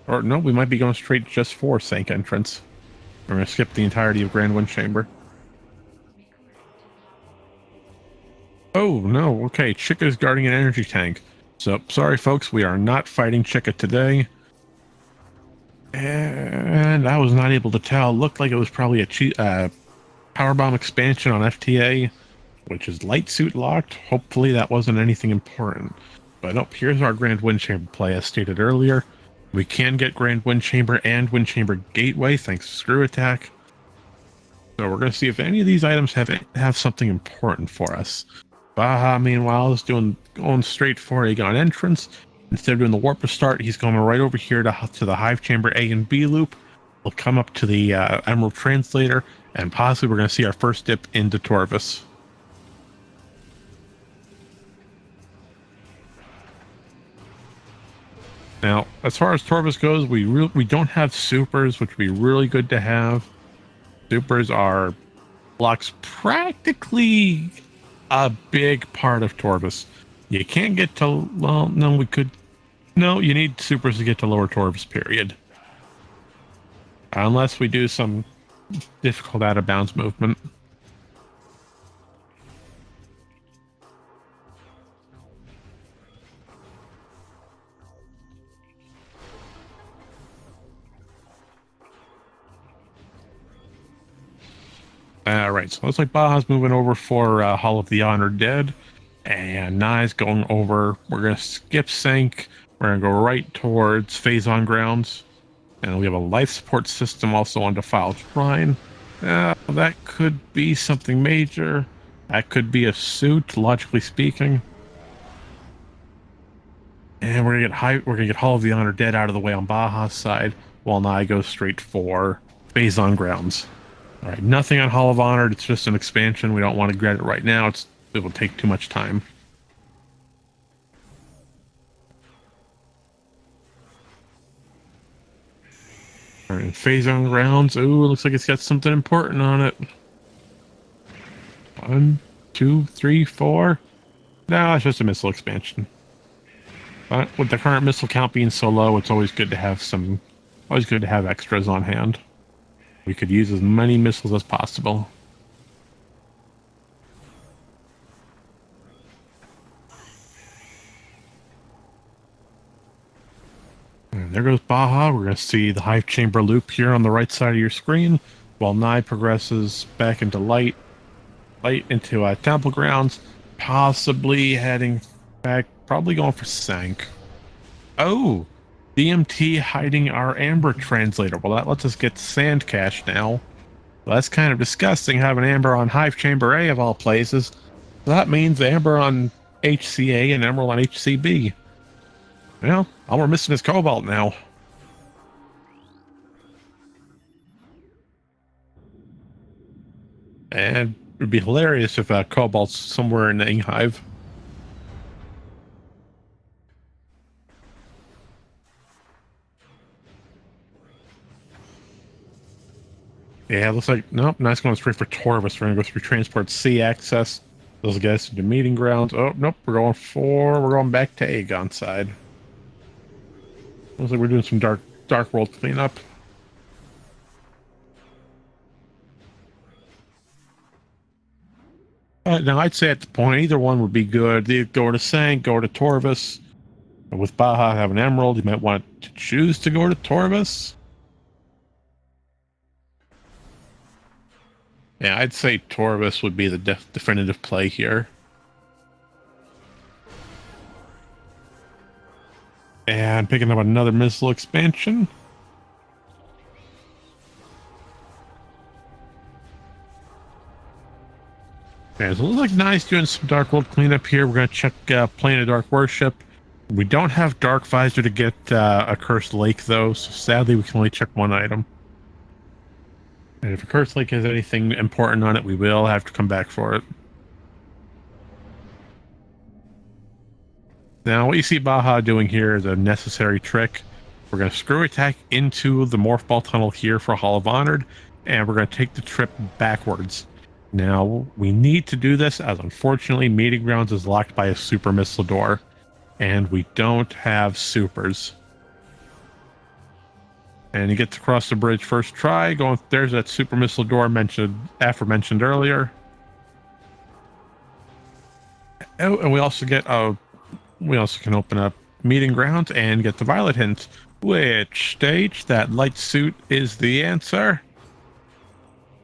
Or no, we might be going straight just for Sank Entrance. We're going to skip the entirety of Grand Wind Chamber. Oh, no. Okay, Chica is guarding an energy tank. So, sorry, folks. We are not fighting Chica today. And I was not able to tell. Looked like it was probably a powerbomb expansion on FTA, which is light suit locked. Hopefully that wasn't anything important. But nope, here's our Grand Wind Chamber play as stated earlier. We can get Grand Wind Chamber and Wind Chamber Gateway thanks to screw attack. So we're going to see if any of these items have something important for us. Baja, meanwhile, is going straight for Aegon entrance. Instead of doing the warp start, he's going right over here to the Hive Chamber A and B loop. We'll come up to the Emerald Translator, and possibly we're going to see our first dip into Torvus. Now, as far as Torvus goes, we don't have supers, which would be really good to have. Supers are blocks practically a big part of Torvus. You can't get to, well, no, we could, no, you need supers to get to lower Torvus, period. Unless we do some difficult out of bounds movement. Alright, so looks like Baja's moving over for Hall of the Honored Dead, and Nai's going over. We're going to skip Sync. We're going to go right towards Phazon Grounds, and we have a life support system also on Defiled Shrine. That could be something major. That could be a suit, logically speaking. And we're gonna get Hall of the Honored Dead out of the way on Baja's side, while Nai goes straight for Phazon Grounds. All right, nothing on Hall of Honor. It's just an expansion. We don't want to get it right now. It will take too much time. All right, Phazon Grounds. Ooh, looks like it's got something important on it. 1, 2, 3, 4. No, it's just a missile expansion. But with the current missile count being so low, it's always good to have extras on hand. We could use as many missiles as possible. And there goes Baja. We're going to see the Hive Chamber loop here on the right side of your screen, while Nai progresses back into light into Temple Grounds, possibly heading back, probably going for Sank. Oh, DMT hiding our Amber Translator. Well, that lets us get Sand Cache now. Well, that's kind of disgusting, having Amber on Hive Chamber A of all places. So that means Amber on HCA and Emerald on HCB. Well, all we're missing is Cobalt now. And it'd be hilarious if Cobalt's somewhere in the Hive. Yeah, it looks like, nope, nice going straight for Torvus. We're going to go through Transport C access. Those guys into meeting grounds. Oh, nope, we're going back to Aegon side. Looks like we're doing some dark world cleanup. Now, I'd say at the point, either one would be good. Either go to Sank, go to Torvus. With Baja having Emerald, you might want to choose to go to Torvus. Yeah, I'd say Torvus would be the definitive play here. And picking up another missile expansion. Okay, so it looks like Nai's doing some Dark World cleanup here. We're going to check Plane of Dark Worship. We don't have Dark Visor to get a Cursed Lake, though, so sadly we can only check one item. And if a Cursed Lake has anything important on it, we will have to come back for it. Now, what you see Baja doing here is a necessary trick. We're going to screw attack into the Morph Ball Tunnel here for Hall of Honored, and we're going to take the trip backwards. Now, we need to do this, as unfortunately, Meeting Grounds is locked by a Super Missile Door, and we don't have supers. And he gets across the bridge first try. There's that Super Missile Door aforementioned earlier. Oh, and we also can open up Meeting Grounds and get the Violet Hint, which states that Light Suit is the answer.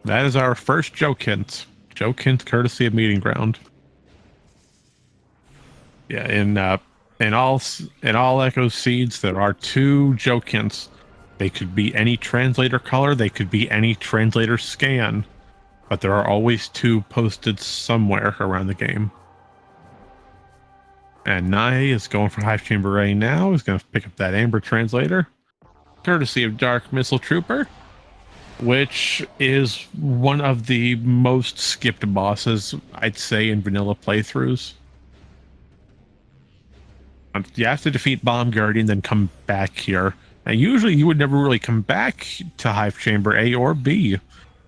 That is our first joke hint. Joke hint courtesy of Meeting Ground. Yeah, in all Echo Seeds, there are 2 joke hints. They could be any translator color. They could be any translator scan. but there are always 2 posted somewhere around the game. And Nye is going for Hive Chamber A now. He's going to pick up that Amber Translator, courtesy of Dark Missile Trooper, which is one of the most skipped bosses, I'd say, in vanilla playthroughs. You have to defeat Bomb Guardian, then come back here. And usually you would never really come back to Hive Chamber A or B.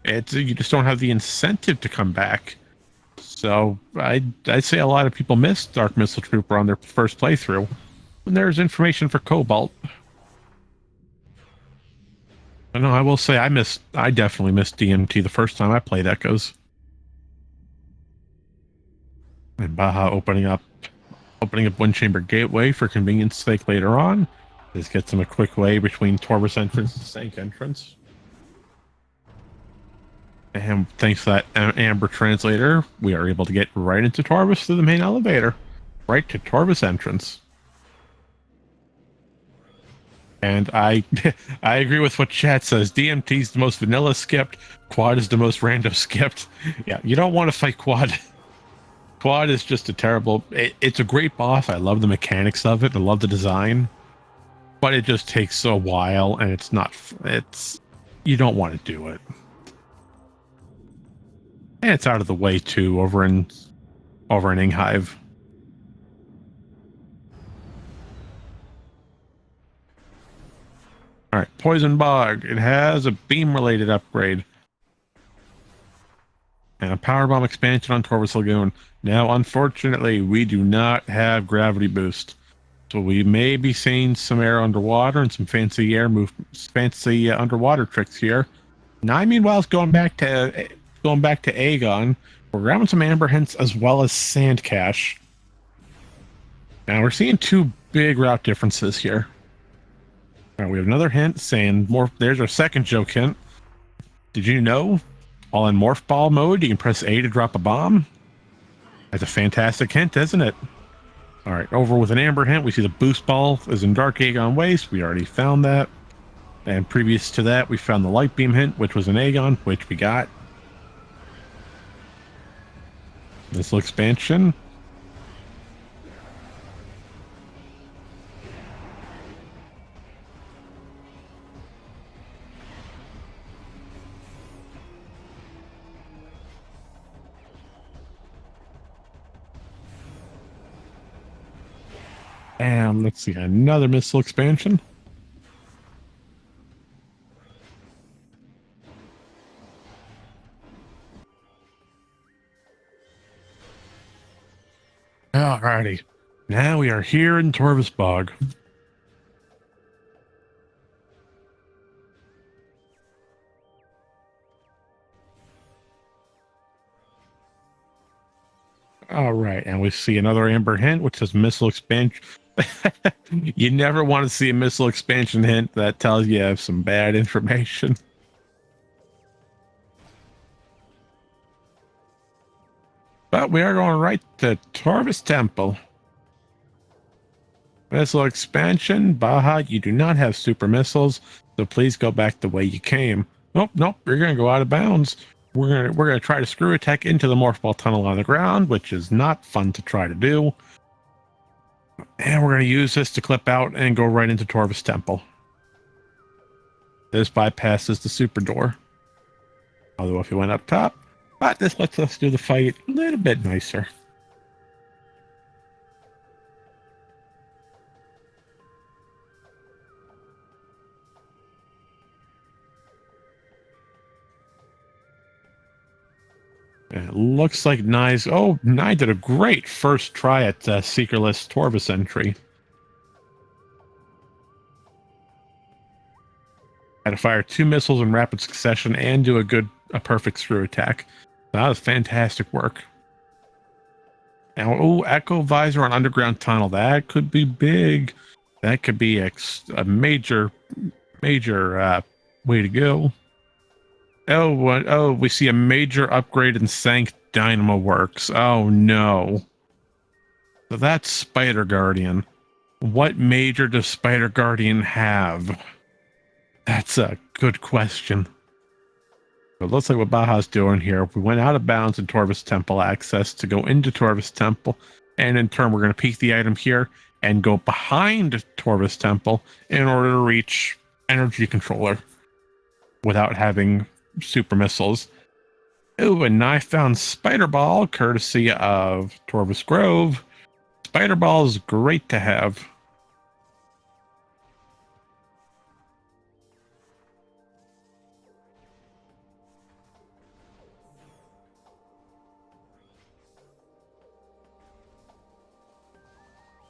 You just don't have the incentive to come back. So I'd say a lot of people missed Dark Missile Trooper on their first playthrough. And there's information for Cobalt. But no, I will say I definitely missed DMT the first time I played Echoes. And Baja opening up One Chamber Gateway for convenience sake later on. This gets him a quick way between Torvus entrance and Sank entrance. And thanks to that Amber Translator, we are able to get right into Torvus through the main elevator. Right to Torvus entrance. And I agree with what chat says. DMT is the most vanilla skipped. Quad is the most random skipped. Yeah, you don't want to fight Quad. Quad is just a terrible... It's a great boss. I love the mechanics of it. I love the design. But it just takes a while, and it's not... You don't want to do it. And it's out of the way, too, over in Inghive. Alright, Poison Bog. It has a beam-related upgrade. And a power bomb expansion on Torvus Lagoon. Now, unfortunately, we do not have gravity boost. So we may be seeing some air underwater and some fancy underwater tricks here. Now, meanwhile, is going back to Aegon. We're grabbing some Amber Hints as well as Sand Cache. Now, we're seeing 2 big route differences here. All right, we have another hint saying there's our second joke hint. Did you know? All in Morph Ball mode, you can press A to drop a bomb. That's a fantastic hint, isn't it? All right, over with an Amber hint, we see the Boost Ball is in Dark Aegon Waste. We already found that. And previous to that, we found the Light Beam hint, which was an Aegon, which we got. Missile expansion. And let's see, another missile expansion. Alrighty. Now we are here in Torvus Bog. Alright, and we see another Amber hint, which says missile expansion. You never want to see a missile expansion hint that tells you have some bad information. But we are going right to Torvus Temple. Missile expansion. Baja, you do not have super missiles, so please go back the way you came. Nope, you're going to go out of bounds. We're gonna try to screw attack into the Morph Ball tunnel on the ground, which is not fun to try to do. And we're going to use this to clip out and go right into Torvus Temple. This bypasses the super door. Although if you went up top, but this lets us do the fight a little bit nicer. And it looks like Nye did a great first try at Seekerless Torvus entry. Had to fire 2 missiles in rapid succession and do a perfect screw attack. That was fantastic work. Now, Echo Visor on Underground Tunnel. That could be big. That could be a major way to go. Oh, we see a major upgrade in Sank Dynamo Works. Oh, no. So that's Spider Guardian. What major does Spider Guardian have? That's a good question. It looks like what Baja's doing here. We went out of bounds in Torvus Temple access to go into Torvus Temple, and in turn, we're going to peek the item here and go behind Torvus Temple in order to reach Energy Controller without having super missiles. Oh, and I found Spider Ball, courtesy of Torvus Grove. Spider Ball is great to have.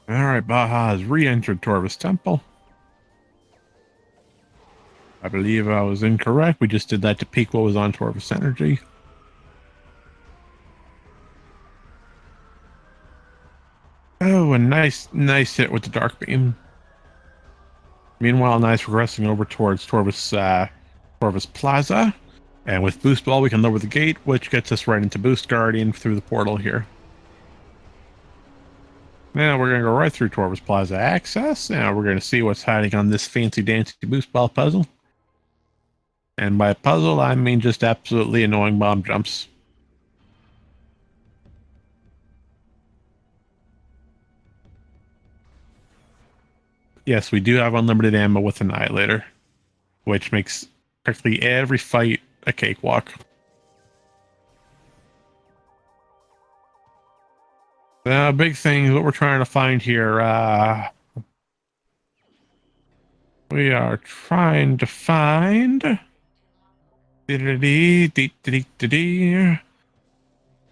All right, Baja has re-entered Torvus Temple. I believe I was incorrect. We just did that to peek what was on Torvus Energy. Oh, a nice hit with the Dark Beam. Meanwhile, Nice progressing over towards Torvus Plaza. And with Boost Ball, we can lower the gate, which gets us right into Boost Guardian through the portal here. Now we're going to go right through Torvus Plaza access. Now we're going to see what's hiding on this fancy dancy Boost Ball puzzle. And by puzzle, I mean just absolutely annoying bomb jumps. Yes, we do have unlimited ammo with Annihilator, which makes practically every fight a cakewalk. Big thing is what we're trying to find here. We are trying to find...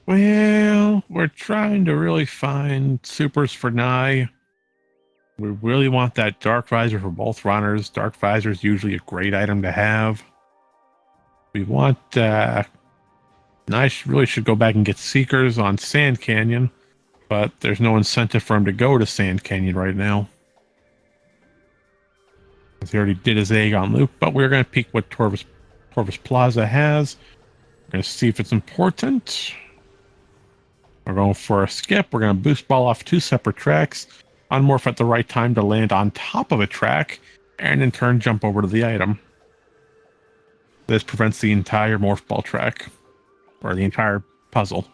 Well, we're trying to really find supers for Nye. We really want that Dark Visor for both runners. Dark Visor is usually a great item to have. We want... Nye really should go back and get Seekers on Sand Canyon, but there's no incentive for him to go to Sand Canyon right now. He already did his Aegon loop, but we're going to peek what Torvus Plaza has. We're going to see if it's important. We're going for a skip. We're going to Boost Ball off 2 separate tracks. Unmorph at the right time to land on top of a track, and in turn jump over to the item. This prevents the entire Morph Ball track, or the entire puzzle.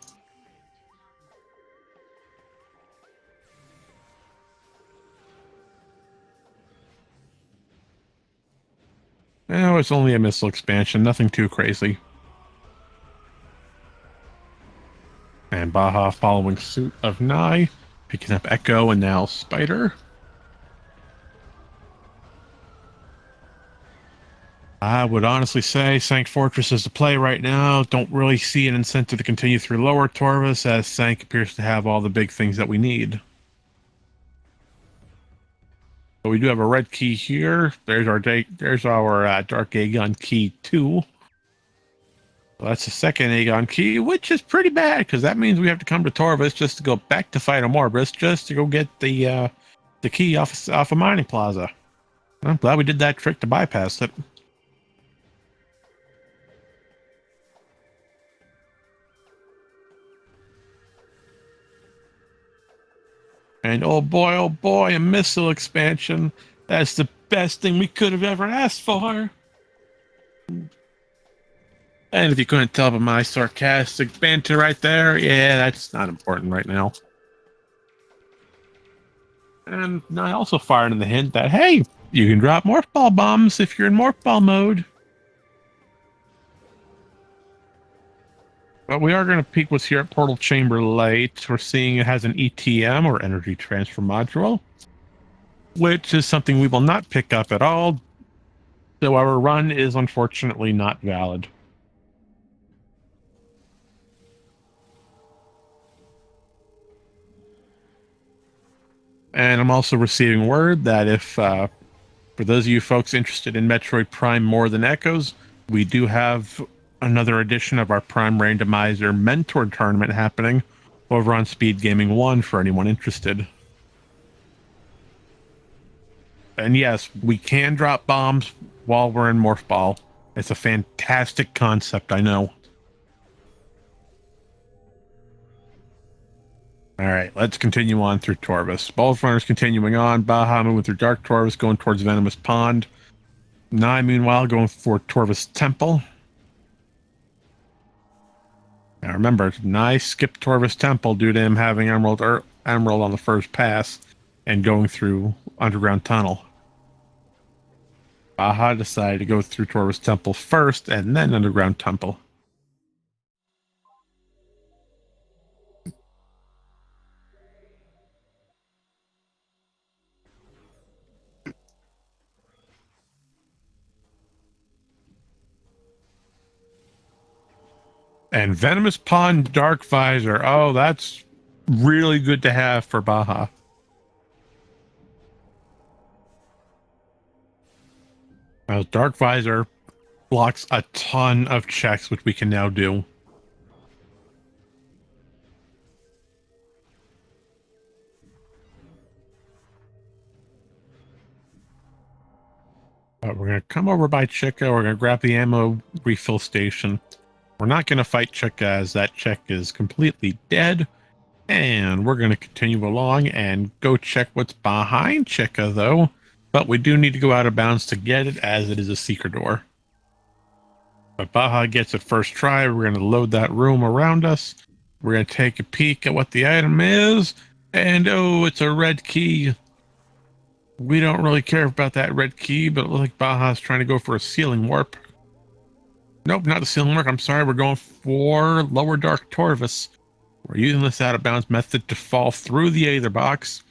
No, it's only a missile expansion, nothing too crazy. And Baja following suit of Nye, picking up Echo and now Spider. I would honestly say Sank Fortress is the play right now. Don't really see an incentive to continue through Lower Torvus, as Sank appears to have all the big things that we need. But we do have a red key here. There's our Dark Aegon key 2. Well, that's the second Aegon key, which is pretty bad, because that means we have to come to Torvus just to go back to fight Amorbus, just to go get the key off of Mining Plaza. I'm glad we did that trick to bypass it. And oh boy, a missile expansion. That's the best thing we could have ever asked for. And if you couldn't tell by my sarcastic banter right there, yeah, that's not important right now. And I also fired in the hint that, hey, you can drop Morph Ball bombs if you're in Morph Ball mode. But we are going to peek what's here at Portal Chamber Light. We're seeing it has an ETM, or Energy Transfer Module, which is something we will not pick up at all. So our run is unfortunately not valid. And I'm also receiving word that if, for those of you folks interested in Metroid Prime more than Echoes, we do have another edition of our Prime Randomizer Mentor Tournament happening over on SpeedGaming 1 for anyone interested. And yes, we can drop bombs while we're in Morph Ball. It's a fantastic concept, I know. Alright, let's continue on through Torvus. Both runners continuing on. Baja moving through Dark Torvus, going towards Venomous Pond. Nye, meanwhile, going for Torvus Temple. Now remember, nice skip Torvis Temple due to him having Emerald on the first pass and going through underground tunnel. Baja decided to go through Torvis Temple first and then underground temple. And Venomous Pond Dark Visor. Oh, that's really good to have for Baja. Now, Dark Visor blocks a ton of checks, which we can now do. We're going to come over by Chica. We're going to grab the ammo refill station. We're not going to fight Chica as that check is completely dead. And we're going to continue along and go check what's behind Chica, though. But we do need to go out of bounds to get it, as it is a secret door. But Baja gets it first try. We're going to load that room around us. We're going to take a peek at what the item is. And oh, it's a red key. We don't really care about that red key, but it looks like Baja's trying to go for a ceiling warp. Nope, not the ceiling warp. I'm sorry, we're going for Lower Dark Torvis. We're using this out of bounds method to fall through the Aether box.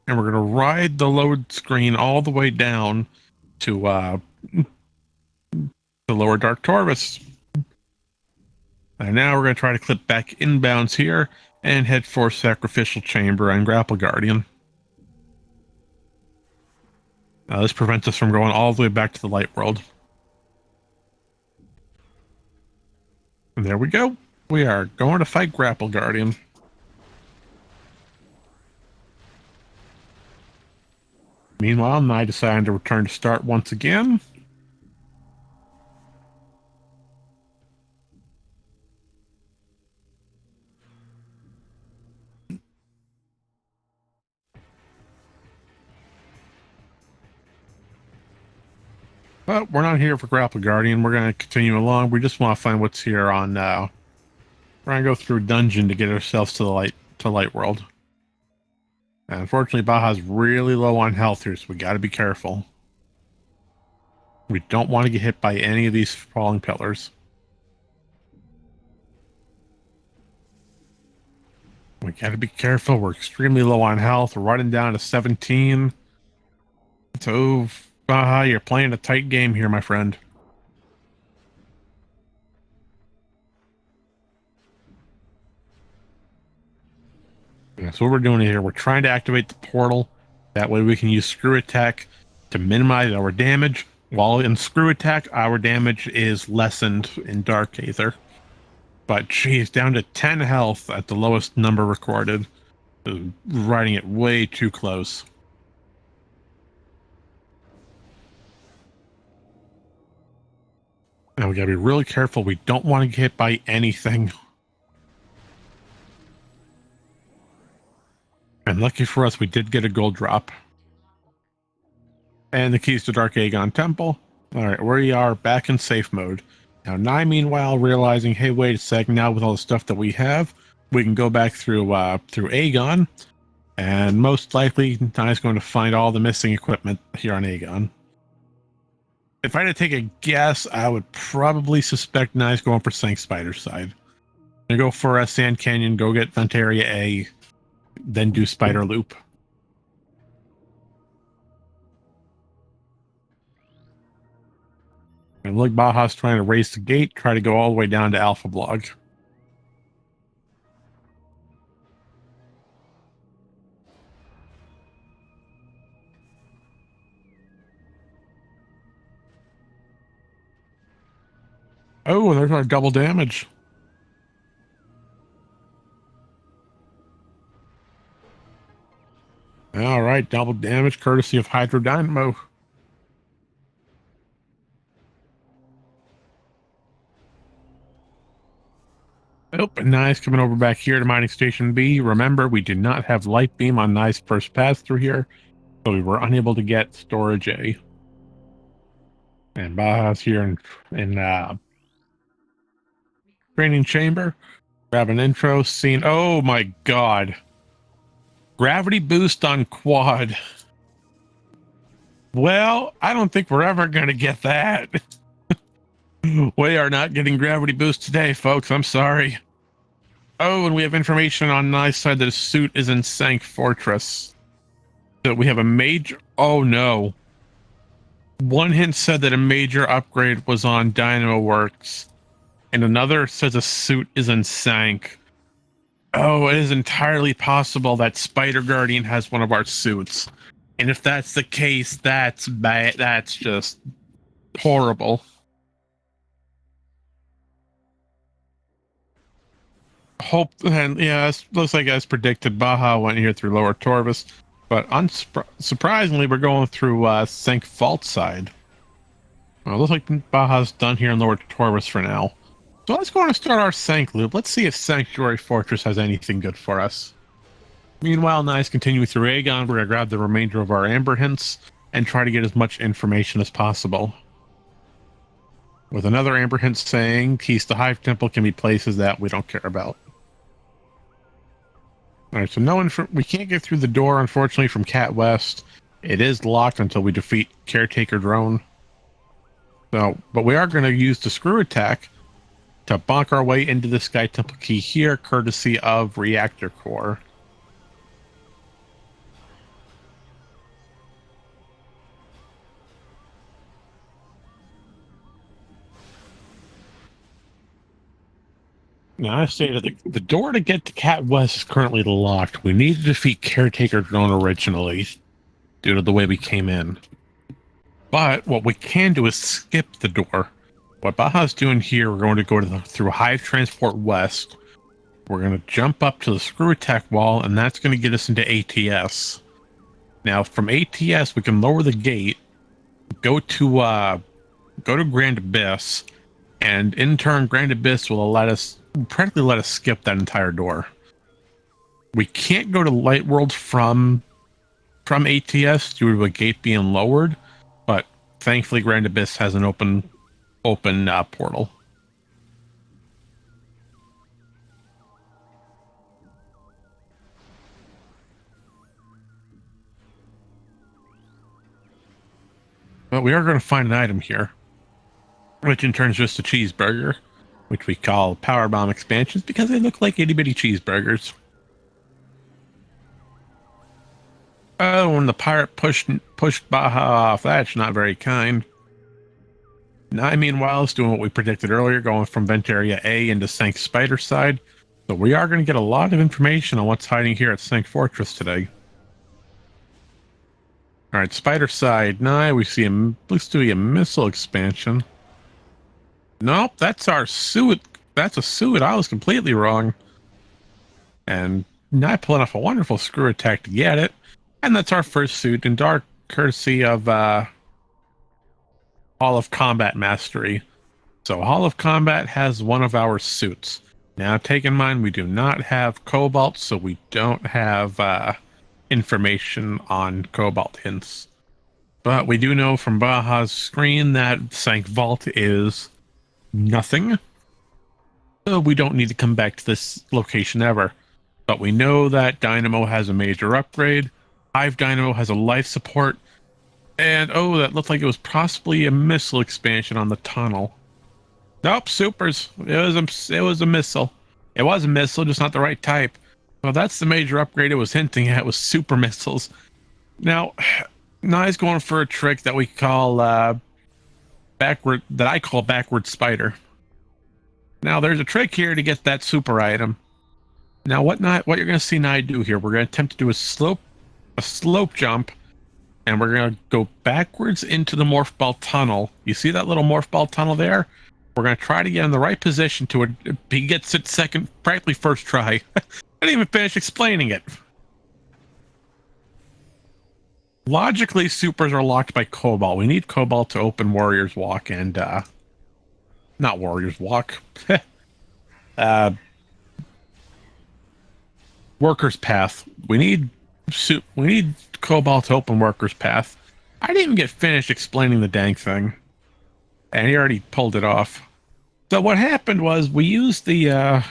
And we're going to ride the load screen all the way down to the Lower Dark Torvis. And now we're going to try to clip back inbounds here and head for Sacrificial Chamber and Grapple Guardian. Now this prevents us from going all the way back to the light world. And there we go. We are going to fight Grapple Guardian. Meanwhile, I decided to return to start once again. But we're not here for Grapple Guardian. We're going to continue along. We just want to find what's here on we're going to go through a dungeon to get ourselves to the light world. And unfortunately, Baja's really low on health here, so we got to be careful. We don't want to get hit by any of these falling pillars. We got to be careful. We're extremely low on health. We're running down to 17. So, Baja, you're playing a tight game here, my friend. Yeah, so what we're doing here, we're trying to activate the portal. That way we can use Screw Attack to minimize our damage. While in Screw Attack, our damage is lessened in Dark Aether. But geez, down to 10 health at the lowest number recorded. Riding it way too close. Now we gotta be really careful. We don't want to get hit by anything. And lucky for us, we did get a gold drop. And the keys to Dark Aegon Temple. Alright, we are back in safe mode. Now, Nye, meanwhile, realizing, hey, wait a sec, now with all the stuff that we have, we can go back through Aegon. And most likely, Nye's going to find all the missing equipment here on Aegon. If I had to take a guess, I would probably suspect Nye's going for Sank Spider's side. I'm going to go for a Sand Canyon, go get Thuntaria A, then do Spider Loop. And look, Baja's trying to raise the gate, try to go all the way down to Alpha Blog. Oh, there's our double damage. All right, double damage courtesy of Hydro Dynamo. Oh, and Nice coming over back here to Mining Station B. Remember, we did not have Light Beam on Nice first pass through here, so we were unable to get Storage A. And Baja's here in training chamber. Grab an intro scene. Oh my god. Gravity boost on quad. Well, I don't think we're ever going to get that. We are not getting gravity boost today, folks. I'm sorry. Oh, and we have information on Nye's side that a suit is in Sank Fortress. So we have a major... Oh, no. One hint said that a major upgrade was on Dynamo Works, and another says a suit is in Sank. Oh, it is entirely possible that Spider Guardian has one of our suits. And if that's the case, that's bad. That's just horrible. Hope, and yeah, it looks like as predicted, Baja went here through Lower Torvis, but surprisingly, we're going through Sank Vault side. Well, it looks like Baja's done here in Lower Torvis for now. So let's go on and start our Sank loop. Let's see if Sanctuary Fortress has anything good for us. Meanwhile, Nye's continuing through Aegon. We're going to grab the remainder of our Amber Hints and try to get as much information as possible. With another Amber Hint saying keys to Hive Temple can be places that we don't care about. Alright, so we can't get through the door, unfortunately, from Cat West. It is locked until we defeat Caretaker Drone. So, but we are going to use the Screw Attack to bonk our way into the Sky Temple key here, courtesy of Reactor Core. Now, I stated the door to get to Cat West is currently locked. We need to defeat Caretaker Drone originally, due to the way we came in. But what we can do is skip the door. What Baja's doing here, we're going to go through Hive Transport West. We're going to jump up to the Screw Attack wall, and that's going to get us into ATS. Now, from ATS, we can lower the gate, go to Grand Abyss, and in turn, Grand Abyss will practically let us skip that entire door. We can't go to Light World from ATS due to a gate being lowered, but thankfully Grand Abyss has an open portal. But we are going to find an item here, which in turn is just a cheeseburger, which we call Power Bomb expansions because they look like itty-bitty cheeseburgers. Oh, and the pirate pushed Baja off. That's not very kind. Now, meanwhile, is doing what we predicted earlier, going from Vent Area A into Sank Spider side. So we are going to get a lot of information on what's hiding here at Sank Fortress today. All right, Spider side. Now we see looks to be a missile expansion. Nope, that's our suit. That's a suit. I was completely wrong. And now pulling off a wonderful Screw Attack to get it. And that's our first suit in Dark, courtesy of Hall of Combat Mastery. So Hall of Combat has one of our suits. Now, take in mind, we do not have Cobalt, so we don't have information on Cobalt hints. But we do know from Baja's screen that Sank Vault is nothing. So we don't need to come back to this location ever. But we know that Dynamo has a major upgrade. Hive Dynamo has a life support. And, oh, that looked like it was possibly a missile expansion on the tunnel. Nope, supers. It was a missile. It was a missile, just not the right type. Well, that's the major upgrade it was hinting at, was super missiles. Now, Nye's going for a trick that we call that I call backward spider. Now, there's a trick here to get that super item. Now, what you're going to see Nye do here, we're going to attempt to do a slope jump, and we're going to go backwards into the Morph Ball tunnel. You see that little Morph Ball tunnel there? We're going to try to get in the right position to it. He gets it second, practically first try. I didn't even finish explaining it. Logically, supers are locked by Cobalt. We need Cobalt to open Warrior's Walk and, not Warrior's Walk. Worker's Path. We need Cobalt to open Worker's Path. I didn't even get finished explaining the dang thing. And he already pulled it off. So what happened was we used the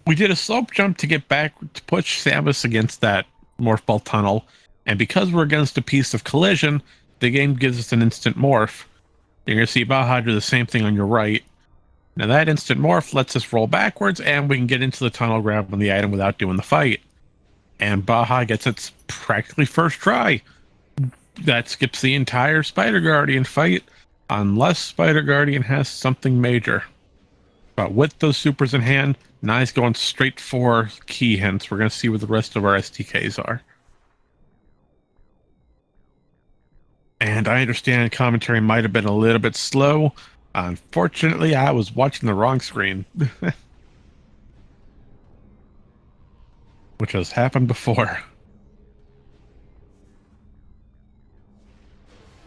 we did a slope jump to get back to push Samus against that morph ball tunnel, and because we're against a piece of collision, the game gives us an instant morph. You're gonna see Baja do the same thing on your right. Now that instant morph lets us roll backwards, and we can get into the tunnel grabbing the item without doing the fight. And Baja gets its practically first try. That skips the entire Spider Guardian fight, unless Spider Guardian has something major. But with those supers in hand, Nye's going straight for key hints. We're going to see what the rest of our STKs are. And I understand commentary might have been a little bit slow. Unfortunately, I was watching the wrong screen. Which has happened before.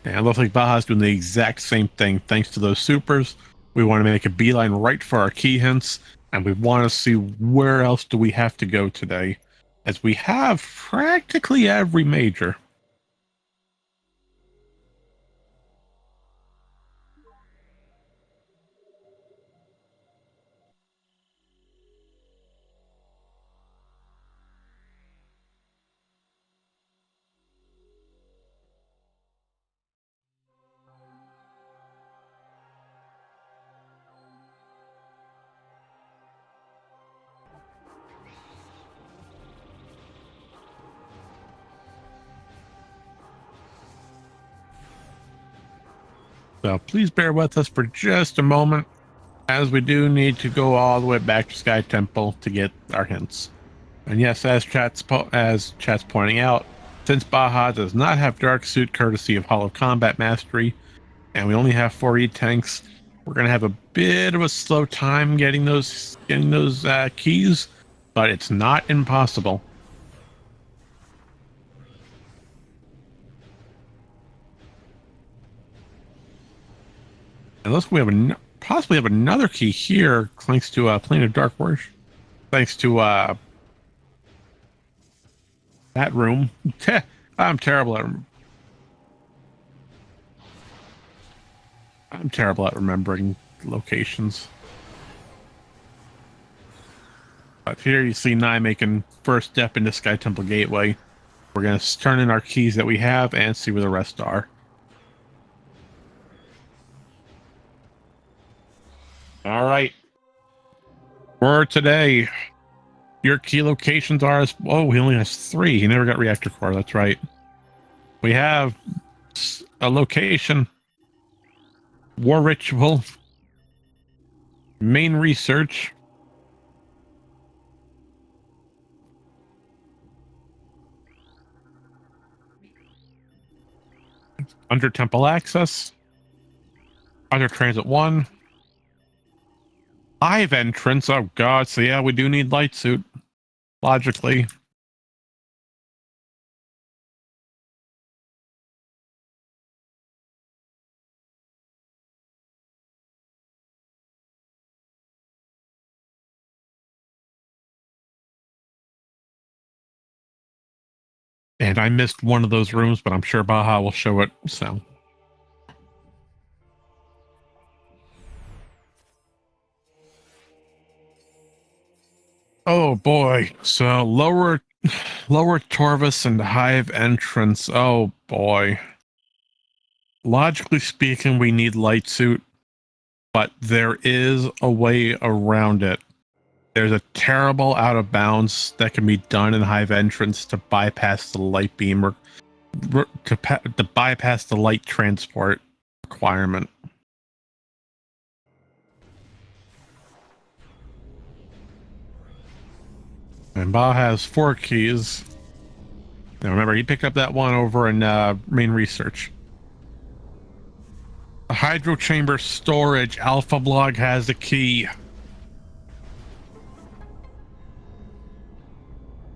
And it looks like Baja's doing the exact same thing. Thanks to those supers, we want to make a beeline right for our key hints, and we want to see where else do we have to go today, as we have practically every major. So please bear with us for just a moment, as we do need to go all the way back to Sky Temple to get our hints. And yes, as chat's pointing out, since Baja does not have Dark Suit courtesy of Hollow Combat Mastery, and we only have 4 E-Tanks, we're going to have a bit of a slow time getting those keys, but it's not impossible. And looks like we have possibly have another key here, thanks to Plane of Dark Worship. Thanks to that room. I'm terrible at remembering locations. But here you see Nye making first step into Sky Temple Gateway. We're going to turn in our keys that we have and see where the rest are. All right. For today, your key locations are as... Oh, he only has 3. He never got Reactor Core. That's right. We have a location, War Ritual, Main Research, Under Temple Access, Under Transit 1, Hive Entrance. Oh god, so yeah, we do need Light Suit, logically. And I missed one of those rooms, but I'm sure Baja will show it, so... Oh boy, so lower Torvus and Hive Entrance. Oh boy. Logically speaking, we need Light Suit, but there is a way around it. There's a terrible out of bounds that can be done in Hive Entrance to bypass the light beam or to bypass the light transport requirement. And Ba has 4 keys. Now remember, he picked up that one over in Main Research. The Hydro Chamber Storage Alpha Blog has the key.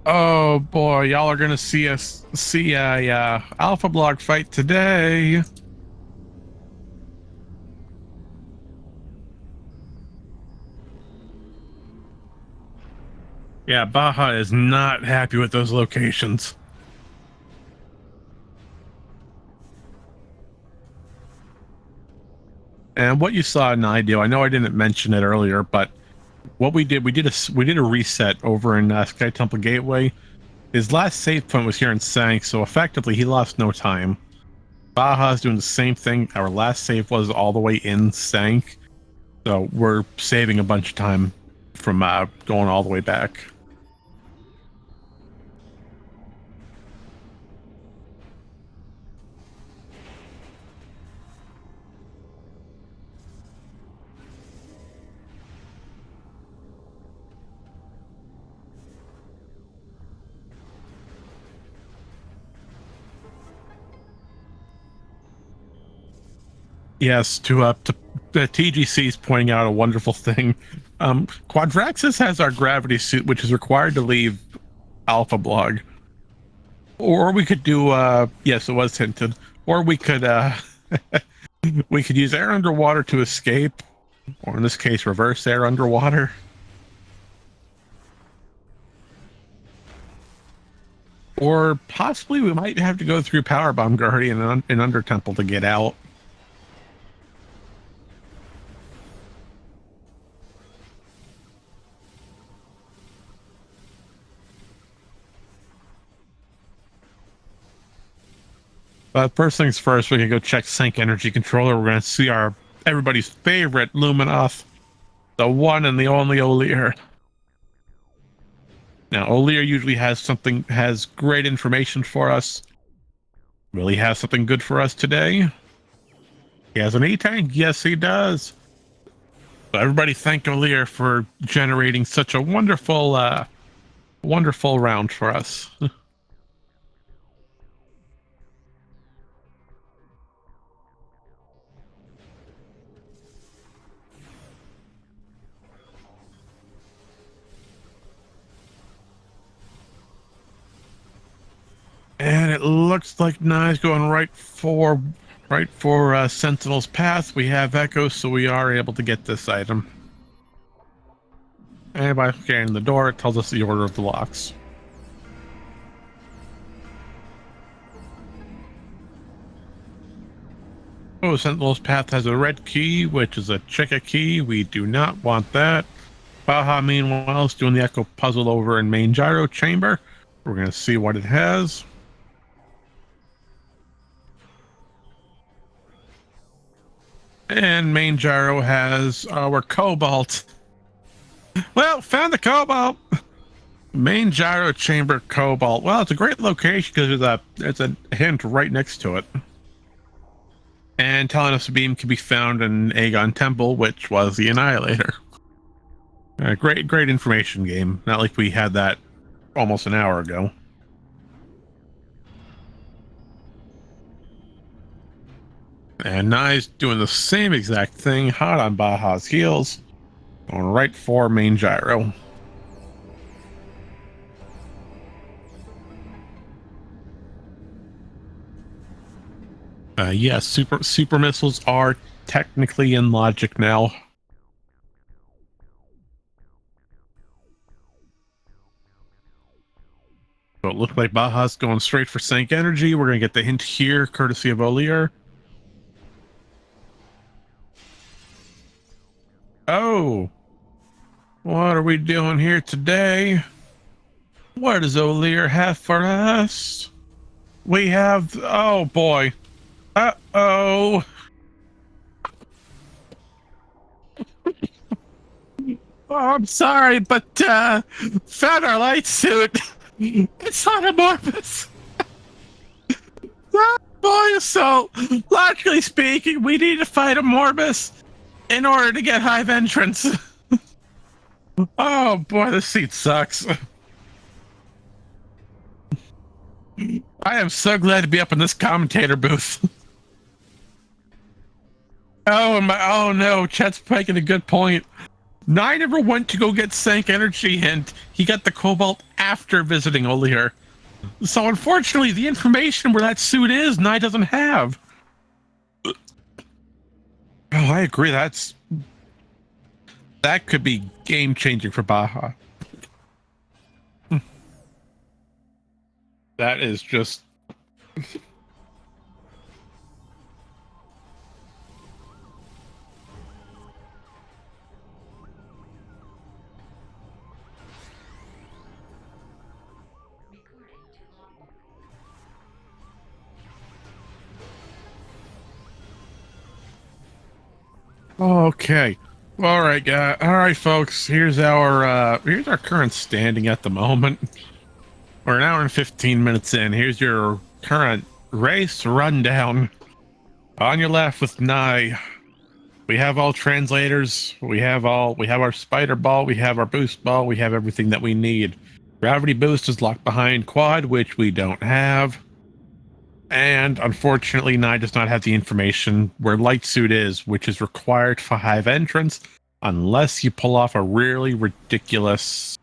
Oh boy, y'all are gonna see a Alpha Blog fight today. Yeah, Baja is not happy with those locations. And what you saw in I know I didn't mention it earlier, but what we did a reset over in Sky Temple Gateway. His last save point was here in Sank, so effectively he lost no time. Baja's doing the same thing. Our last save was all the way in Sank, so we're saving a bunch of time from going all the way back. Yes, to TGC's pointing out a wonderful thing. Quadraxis has our gravity suit, which is required to leave Alpha Blog. Or we could do yes, it was hinted. Or we could we could use air underwater to escape, or in this case, reverse air underwater. Or possibly we might have to go through Powerbomb Guardian and Under Temple to get out. But first things first, we can go check Sync Energy Controller. We're going to see everybody's favorite Luminoth, the one and the only O'Lear. Now, O'Lear usually has great information for us. Will he have something good for us today? He has an E-Tank? Yes, he does. So everybody thank O'Lear for generating such a wonderful round for us. And it looks like Nye's going right for Sentinel's Path. We have Echo, so we are able to get this item. And by scanning the door, it tells us the order of the locks. Oh, Sentinel's Path has a red key, which is a Chicka key. We do not want that. Baja, meanwhile, is doing the Echo puzzle over in main gyro chamber. We're going to see what it has. And main gyro has our cobalt. Well, found the cobalt. Main gyro chamber cobalt. Well, it's a great location because there's a hint right next to it. And telling us the beam can be found in Aegon Temple, which was the Annihilator. Great information game. Not like we had that almost an hour ago. And Nye's doing the same exact thing, hot on Baja's heels, going right for main gyro. Yes, super missiles are technically in logic now. So it looked like Baja's going straight for Sync Energy. We're going to get the hint here, courtesy of O'Lear. Oh, what are we doing here today? What does O'Lear have for us? We have, oh boy. Uh-oh. Oh, I'm sorry, but found our light suit. It's not amorphous. Oh boy, so logically speaking, we need to fight Amorphous in order to get Hive entrance. Oh boy, this seat sucks. I am so glad to be up in this commentator booth. Oh no, Chet's making a good point. Nye never went to go get Sync Energy hint. He got the cobalt after visiting O'Lear. So unfortunately, the information where that suit is, Nye doesn't have. Oh, I agree. That could be game changing for Baja. That is just. Okay. All right, guys. All right, folks. Here's our current standing at the moment. We're an hour and 15 minutes in. Here's your current race rundown. On your left with Nye, we have all translators. We have our spider ball. We have our boost ball. We have everything that we need. Gravity boost is locked behind quad, which we don't have. And unfortunately, Nye does not have the information where light suit is, which is required for hive entrance, unless you pull off a really ridiculous,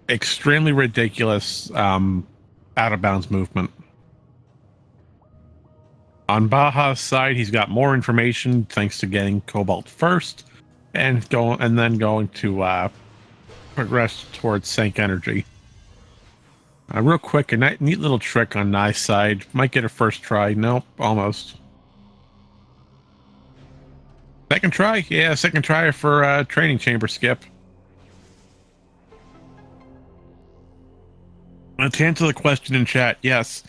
extremely ridiculous out of bounds movement. On Baja's side, he's got more information thanks to getting Cobalt first, and then going to progress towards Sync Energy. Real quick, a neat little trick on Nye's side. Might get a first try. Nope, almost. Second try? Yeah, second try for training chamber skip. To answer the question in chat, yes,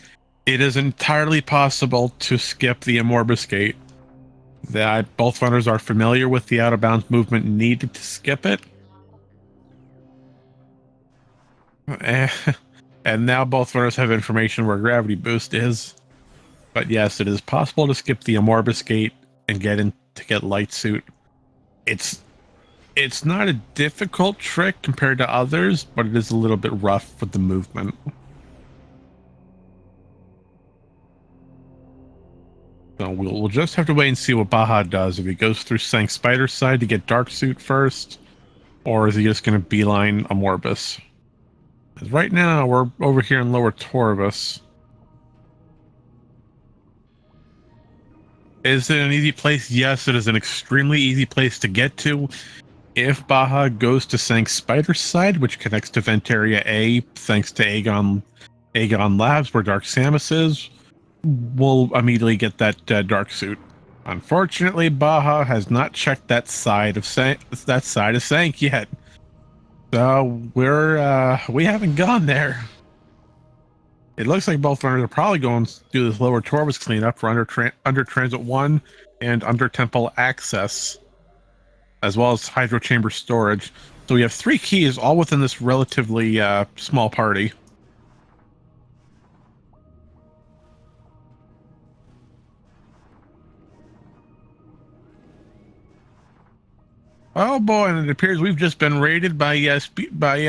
it is entirely possible to skip the Amorbus Gate. That both runners are familiar with the out of bounds movement needed to skip it. And now both runners have information where gravity boost is. But yes, it is possible to skip the Amorbus Gate and get light suit. It's not a difficult trick compared to others, but it is a little bit rough with the movement. So we'll just have to wait and see what Baja does. If he goes through Sank Spider's side to get dark suit first, or is he just going to beeline Amorbus? Because right now we're over here in Lower Torvus. Is it an easy place? Yes, it is an extremely easy place to get to. If Baja goes to Sank Spider's side, which connects to Vent Area A, thanks to Aegon Labs, where Dark Samus is, we'll immediately get that dark suit. Unfortunately, Baja has not checked that side of Sank yet. So we haven't gone there. It looks like both runners are probably going to do this Lower Torvus cleanup for under Transit 1 and under Temple Access, as well as Hydro Chamber storage. So we have 3 keys all within this relatively small party. Oh boy, and it appears we've just been raided by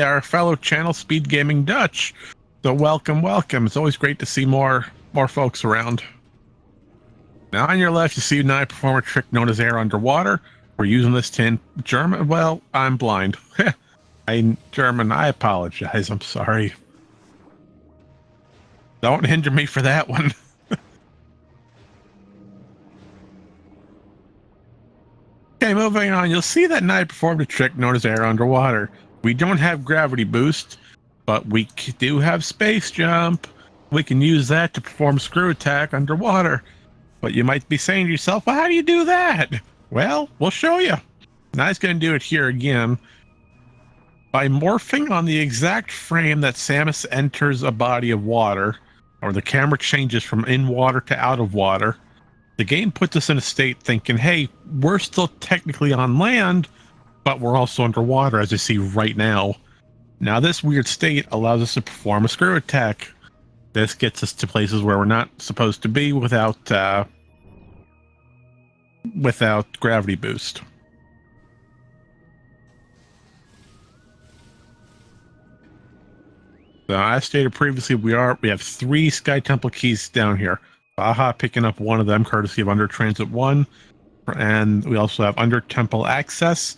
our fellow channel SpeedGaming Dutch. So welcome. It's always great to see more folks around. Now on your left, you see Nye perform a trick known as air underwater. We're using this in German. Well, I'm blind. German, I apologize. I'm sorry. Don't hinder me for that one. Okay, moving on. You'll see that Nye performed a trick known as air underwater. We don't have gravity boost, but we do have space jump. We can use that to perform screw attack underwater. But you might be saying to yourself, well, how do you do that? Well, we'll show you. Nye's going to do it here again. By morphing on the exact frame that Samus enters a body of water, or the camera changes from in water to out of water, the game puts us in a state thinking, hey, we're still technically on land, but we're also underwater, as you see right now. Now, this weird state allows us to perform a screw attack. This gets us to places where we're not supposed to be without gravity boost. So, as stated previously, we have 3 Sky Temple keys down here. Baja picking up one of them, courtesy of Under Transit 1. And we also have Under Temple Access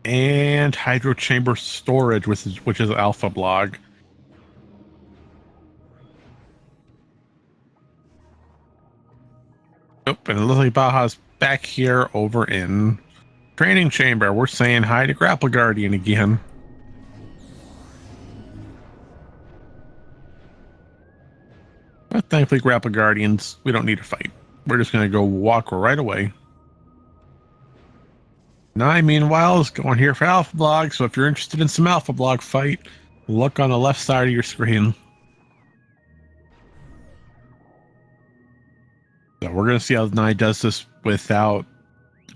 and Hydro Chamber Storage, which is Alpha Blog. Oh, and it looks like Baja's back here over in Training Chamber. We're saying hi to Grapple Guardian again. But thankfully, Grapple Guardians, we don't need to fight. We're just going to go walk right away. Nye, meanwhile, is going here for Alpha Blog, so if you're interested in some Alpha Blog fight, look on the left side of your screen. So we're going to see how Nye does this without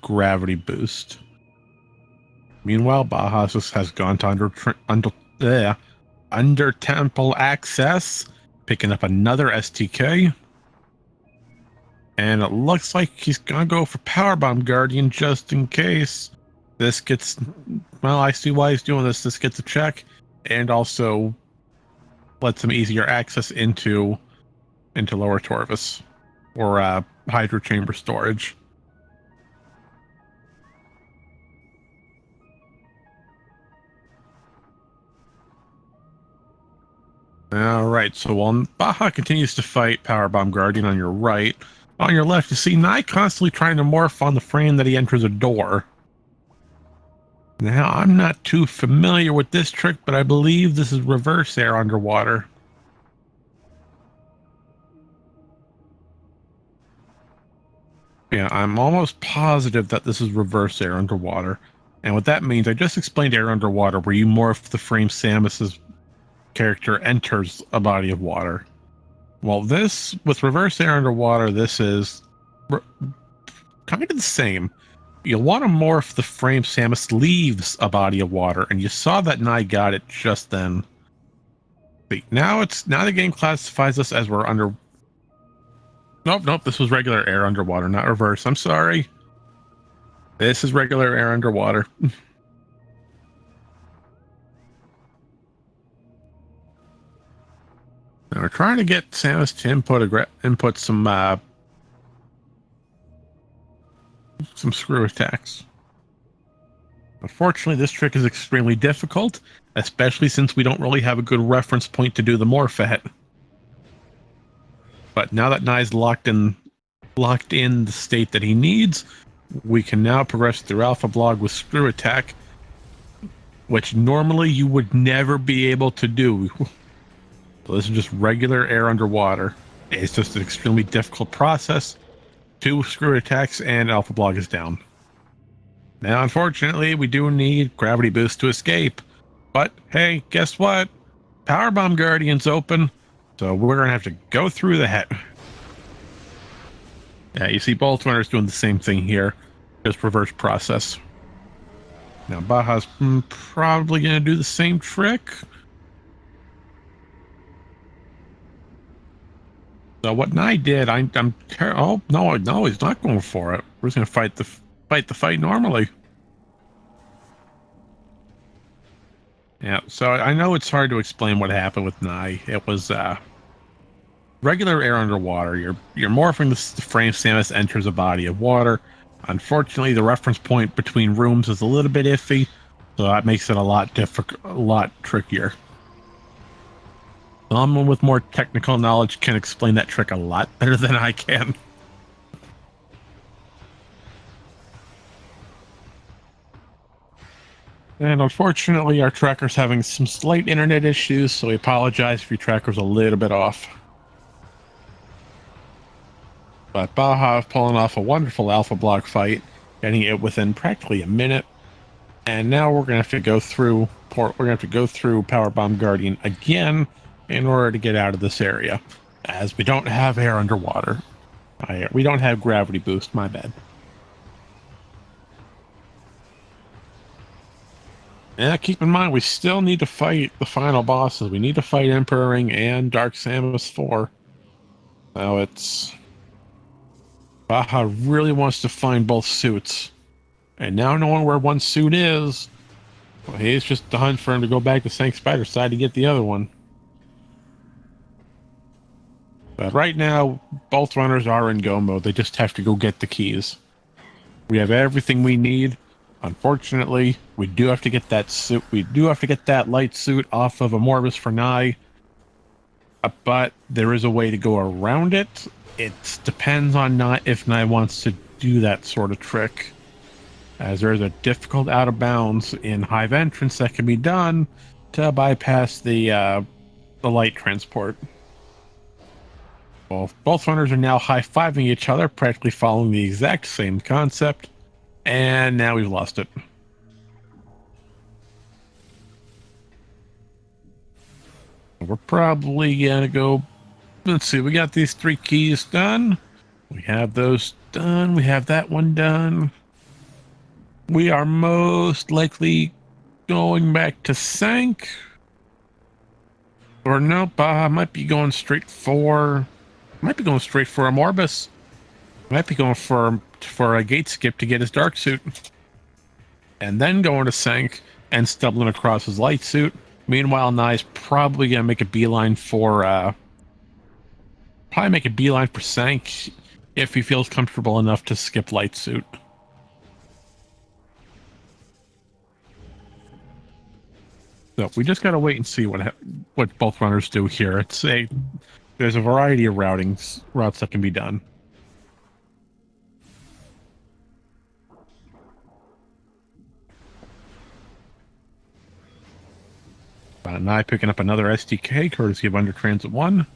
gravity boost. Meanwhile, Bajas has gone to under temple access, picking up another STK. And it looks like he's gonna go for Powerbomb Guardian just in case this gets, well, I see why he's doing this. This gets a check and also lets him easier access into Lower Torvus or Hydro Chamber storage. Alright, so while Baja continues to fight Powerbomb Guardian on your right, on your left, you see Nye constantly trying to morph on the frame that he enters a door. Now, I'm not too familiar with this trick, but I believe this is reverse air underwater. Yeah, I'm almost positive that this is reverse air underwater. And what that means, I just explained air underwater, where you morph the frame Samus's character enters a body of water. Well, this, with reverse air underwater, this is kind of the same. You'll want to morph the frame Samus leaves a body of water, and you saw that Nye got it just then. See, now the game classifies us as we're under. Nope, this was regular air underwater, not reverse. I'm sorry. This is regular air underwater. Now we're trying to get Samus to input some screw attacks. Unfortunately, this trick is extremely difficult, especially since we don't really have a good reference point to do the morph at. But now that Nye's locked in the state that he needs, we can now progress through Alpha Block with screw attack, which normally you would never be able to do. So this is just regular air underwater. It's just an extremely difficult process. 2 screw attacks and Alpha Block is down. Now, unfortunately, we do need gravity boost to escape. But hey, guess what? Powerbomb Guardian's open, so we're gonna have to go through the head. Yeah, you see both runners doing the same thing here, just reverse process. Now Baja's probably gonna do the same trick. So what Nye did, oh no, he's not going for it. We're just gonna fight the fight normally. Yeah, so I know it's hard to explain what happened with Nye. It was regular air underwater. You're morphing the frame Samus enters a body of water. Unfortunately, the reference point between rooms is a little bit iffy, so that makes it a lot trickier. Someone with more technical knowledge can explain that trick a lot better than I can. And unfortunately, our tracker's having some slight internet issues, so we apologize if your tracker's a little bit off. But Baja pulling off a wonderful Alpha Block fight, getting it within practically a minute. And now we're gonna have to go through Powerbomb Guardian again in order to get out of this area, as we don't have air underwater. We don't have gravity boost, my bad. Yeah, keep in mind, we still need to fight the final bosses. We need to fight Emperor Ring and Dark Samus 4. Now it's... Baja really wants to find both suits. And now knowing where one suit is, well, he's just the hunt for him to go back to Sank Spider's side to get the other one. But right now, both runners are in go mode. They just have to go get the keys. We have everything we need. Unfortunately, we do have to get that suit. We do have to get that light suit off of Amorphous for Nye. But there is a way to go around it. It depends on if Nye wants to do that sort of trick, as there is a difficult out of bounds in Hive entrance that can be done to bypass the light transport. Well, both runners are now high-fiving each other, practically following the exact same concept, and now we've lost it. We're probably gonna go. Let's see, we got these 3 keys done. We have those done. We have that one done. We are most likely going back to Sank. Or nope, might be going straight for... Might be going straight for a Morbus. Might be going for a gate skip to get his dark suit. And then going to Sank and stumbling across his light suit. Meanwhile, Nye's probably going to make a beeline for... probably make a beeline for Sank if he feels comfortable enough to skip light suit. So we just gotta wait and see what both runners do here. There's a variety of routes that can be done. Nye picking up another SDK courtesy of Under Transit 1.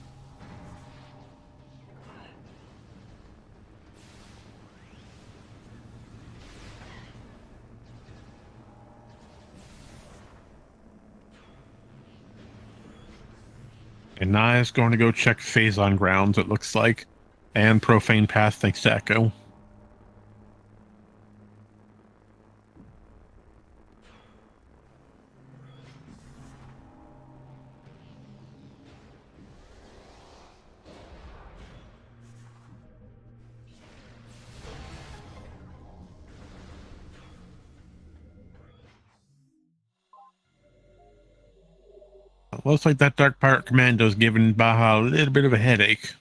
And Nye is going to go check Phase on grounds, it looks like. And Profane Path, thanks to Echo. Looks like that Dark Pirate Commando is giving Baja a little bit of a headache.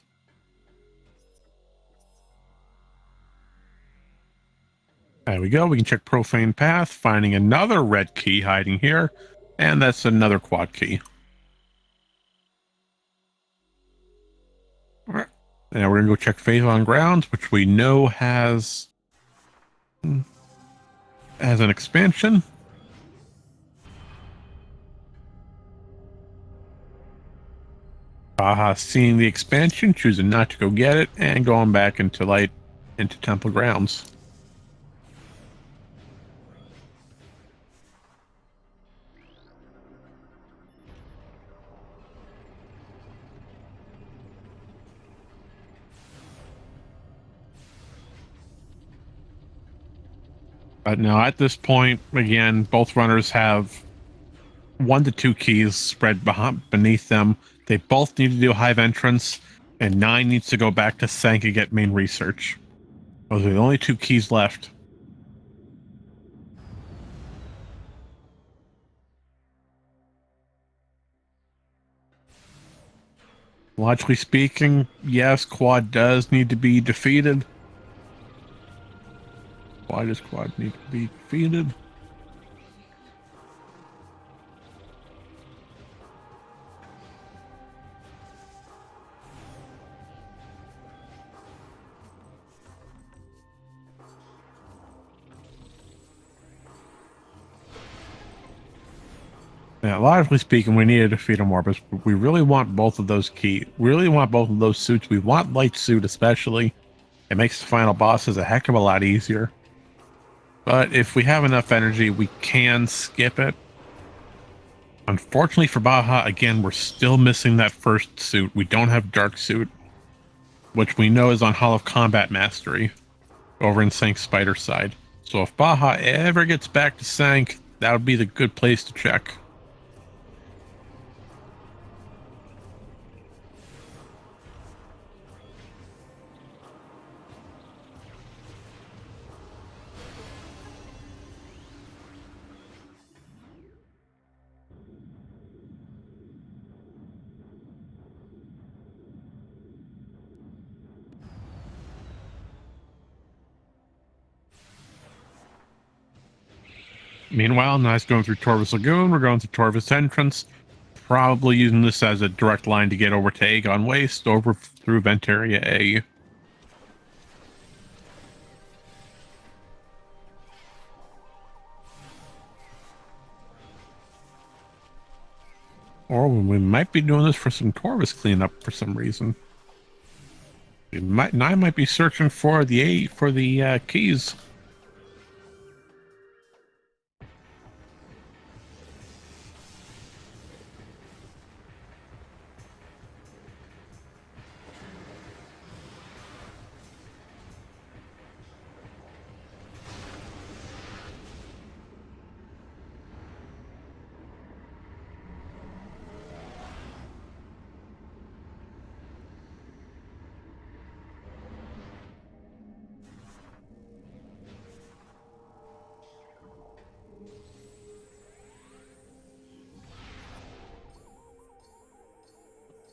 There we go. We can check Profane Path, finding another red key hiding here. And that's another quad key. All right. Now we're going to go check Phase on Grounds, which we know has an expansion. Baja seeing the expansion, choosing not to go get it, and going back into Temple Grounds. But now at this point, again, both runners have 1 to 2 keys spread beneath them. They both need to do Hive entrance, and 9 needs to go back to Sank and get main research. Those are the only 2 keys left. Logically speaking, yes, Quad does need to be defeated. Why does Quad need to be defeated? Yeah, logically speaking, we need to defeat a Morbus. We really want both of those keys. We really want both of those suits. We want Light Suit especially. It makes the final bosses a heck of a lot easier. But if we have enough energy, we can skip it. Unfortunately for Baja, again, we're still missing that first suit. We don't have Dark Suit, which we know is on Hall of Combat Mastery over in Sank Spider side. So if Baja ever gets back to Sank, that would be the good place to check. Meanwhile, Nye's going through Torvis Lagoon. We're going through Torvis Entrance. Probably using this as a direct line to get over to Aegon Waste, over through Vent Area A. Or we might be doing this for some Torvis cleanup for some reason. Nye might be searching for the keys.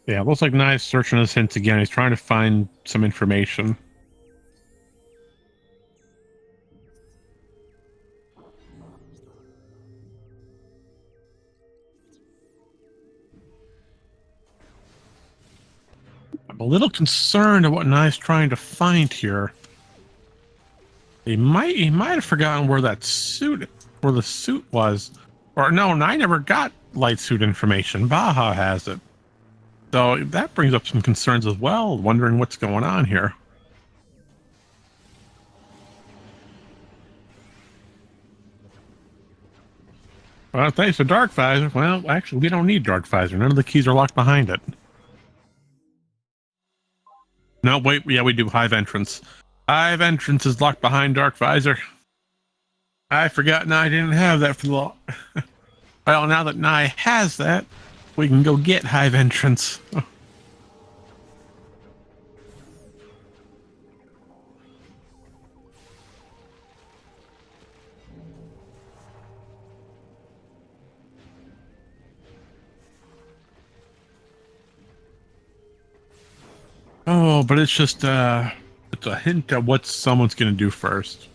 Yeah, it looks like Nye's searching his hints again. He's trying to find some information. I'm a little concerned at what Nye's trying to find here. He might have forgotten where the suit was. Or no, Nye never got light suit information. Baja has it. So that brings up some concerns as well, wondering what's going on here. Well, thanks to Dark Visor. Well, actually, we don't need Dark Visor. None of the keys are locked behind it. No, wait. Yeah, we do. Hive entrance. Hive entrance is locked behind Dark Visor. I forgot Nye didn't have that for the law. Well, now that Nye has that, we can go get Hive entrance. Oh, but it's just it's a hint at what someone's going to do first.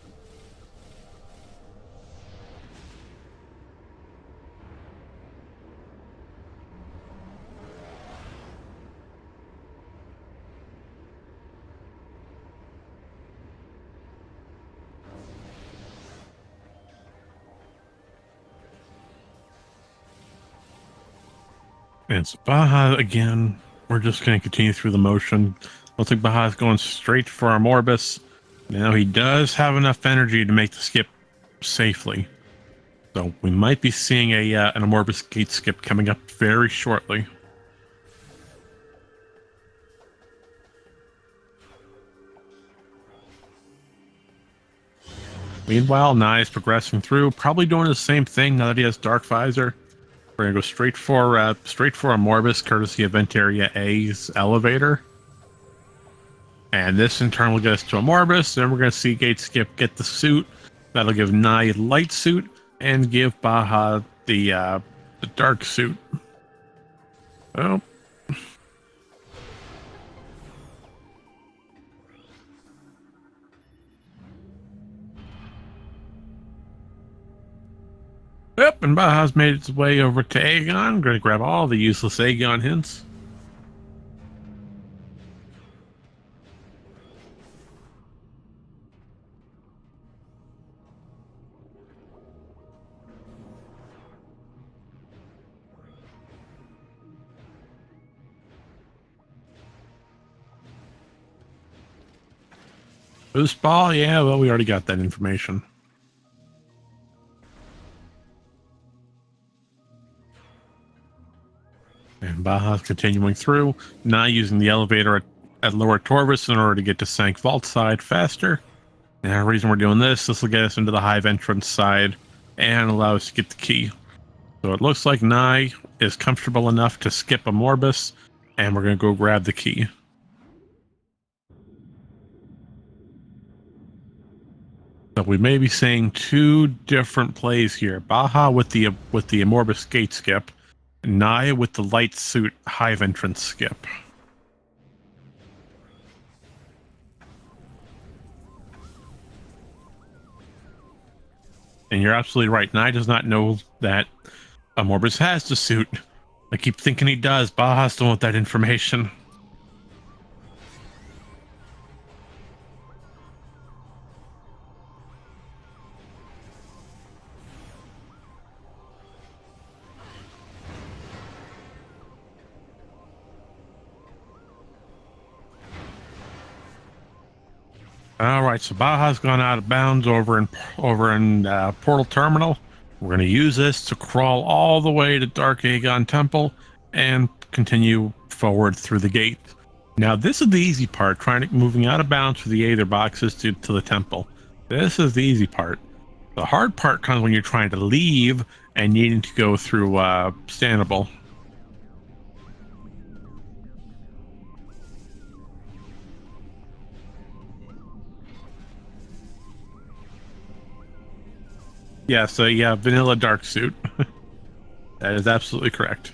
And it's Baja again. We're just going to continue through the motion. Looks like Baja's going straight for our Morbus. Now he does have enough energy to make the skip safely. So we might be seeing an Amorbus gate skip coming up very shortly. Meanwhile, Nye is progressing through, probably doing the same thing now that he has Dark Visor. We're gonna go straight for a Morbus, courtesy of Vent Area A's elevator. And this in turn will get us to a Morbus. Then we're gonna see Gate Skip get the suit. That'll give Nye light suit and give Baja the dark suit. Oh. Yep, and Baja's made its way over to Aegon. I'm going to grab all the useless Aegon hints. Boost ball? Yeah, well, we already got that information. And Baja's continuing through, now using the elevator at Lower Torvis in order to get to Sank Vault side faster. And the reason we're doing this will get us into the Hive entrance side and allow us to get the key. So it looks like Nye is comfortable enough to skip a Morbus, and we're going to go grab the key. So we may be seeing two different plays here. Baja with the Morbus gate skip, Nye with the light suit Hive entrance skip. And you're absolutely right. Nye does not know that Morbus has the suit. I keep thinking he does. Baja still want that information. All right, so Baja's gone out of bounds over in Portal Terminal. We're going to use this to crawl all the way to Dark Aegon Temple and continue forward through the gate. Now, this is the easy part, moving out of bounds for the Aether boxes to the temple. This is the easy part. The hard part comes when you're trying to leave and needing to go through Standable. Yeah, so yeah, vanilla dark suit. That is absolutely correct.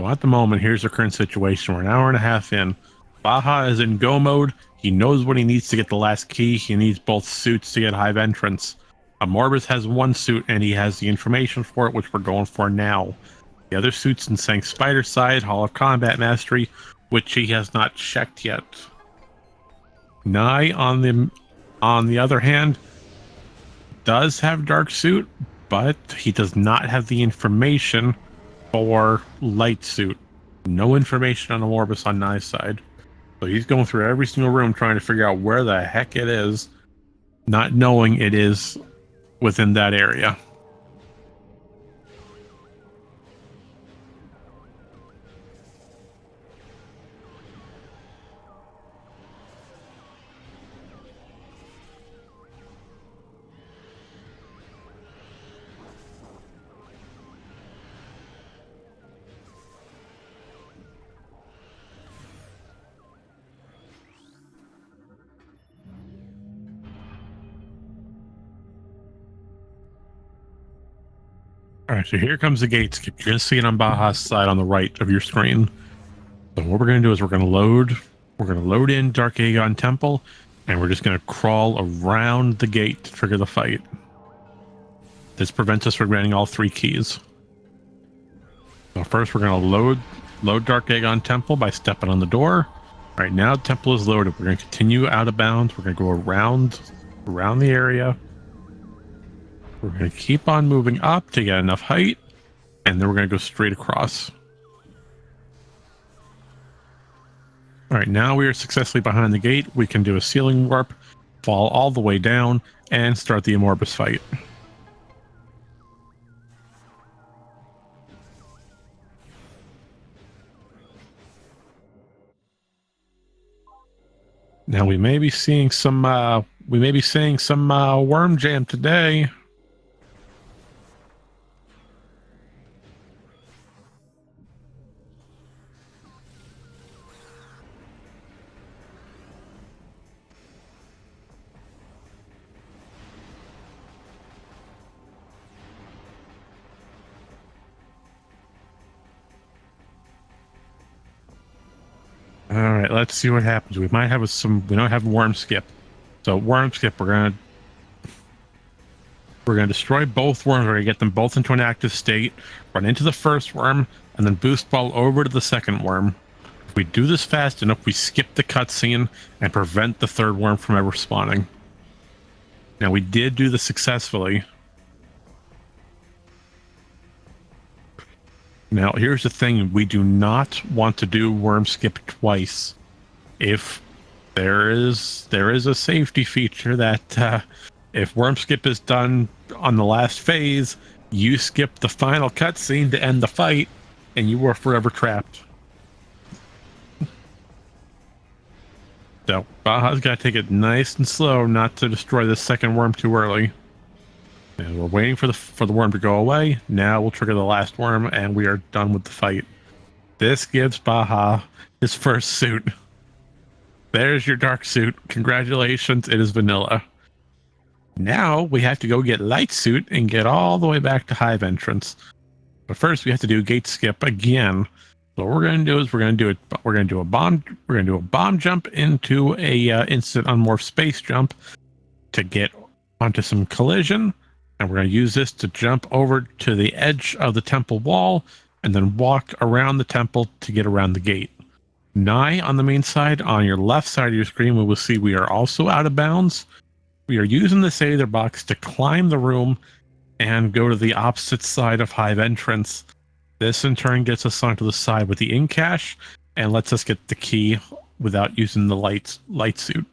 So at the moment, here's the current situation. We're an hour and a half in. Baja is in go mode. He knows what he needs to get the last key. He needs both suits to get hive entrance. Morbus has one suit, and he has the information for it, which we're going for now. The other suit's in Sank Spider side, Hall of Combat Mastery, which he has not checked yet. Nye, on the other hand, does have Dark Suit, but he does not have the information for Light Suit. No information on the Morbus on Nye's side. So he's going through every single room trying to figure out where the heck it is, not knowing it is within that area. All right, so here comes the gate skip. You're going to see it on Baja's side on the right of your screen. So what we're going to do is we're going to load in Dark Aegon Temple, and we're just going to crawl around the gate to trigger the fight. This prevents us from getting all 3 keys. So first we're going to load Dark Aegon Temple by stepping on the door. All right, now the temple is loaded. We're going to continue out of bounds. We're going to go around the area. We're going to keep on moving up to get enough height, and then we're going to go straight across. All right, now we are successfully behind the gate. We can do a ceiling warp, fall all the way down, and start the Morbus fight. Now we may be seeing some worm jam today. All right, let's see what happens. We might have we don't have worm skip. So worm skip, we're gonna destroy both worms. We're gonna get them both into an active state, run into the first worm, and then boost ball over to the second worm. If we do this fast enough, we skip the cutscene and prevent the third worm from ever spawning. Now we did do this successfully. Now, here's the thing. We do not want to do worm skip twice. If there is a safety feature that if worm skip is done on the last phase, you skip the final cutscene to end the fight, and you are forever trapped. So, Baja's got to take it nice and slow not to destroy this second worm too early. And we're waiting for the worm to go away. Now we'll trigger the last worm, and we are done with the fight. This gives Baja his first suit. There's your dark suit. Congratulations, it is vanilla. Now we have to go get light suit and get all the way back to hive entrance. But first we have to do gate skip again. So what we're going to do is we're going to do a bomb jump into a instant unmorph space jump to get onto some collision. And we're going to use this to jump over to the edge of the temple wall and then walk around the temple to get around the gate. Nigh on the main side, on your left side of your screen, we will see we are also out of bounds. We are using the Aether box to climb the room and go to the opposite side of hive entrance. This in turn gets us onto the side with the in cache and lets us get the key without using the light suit.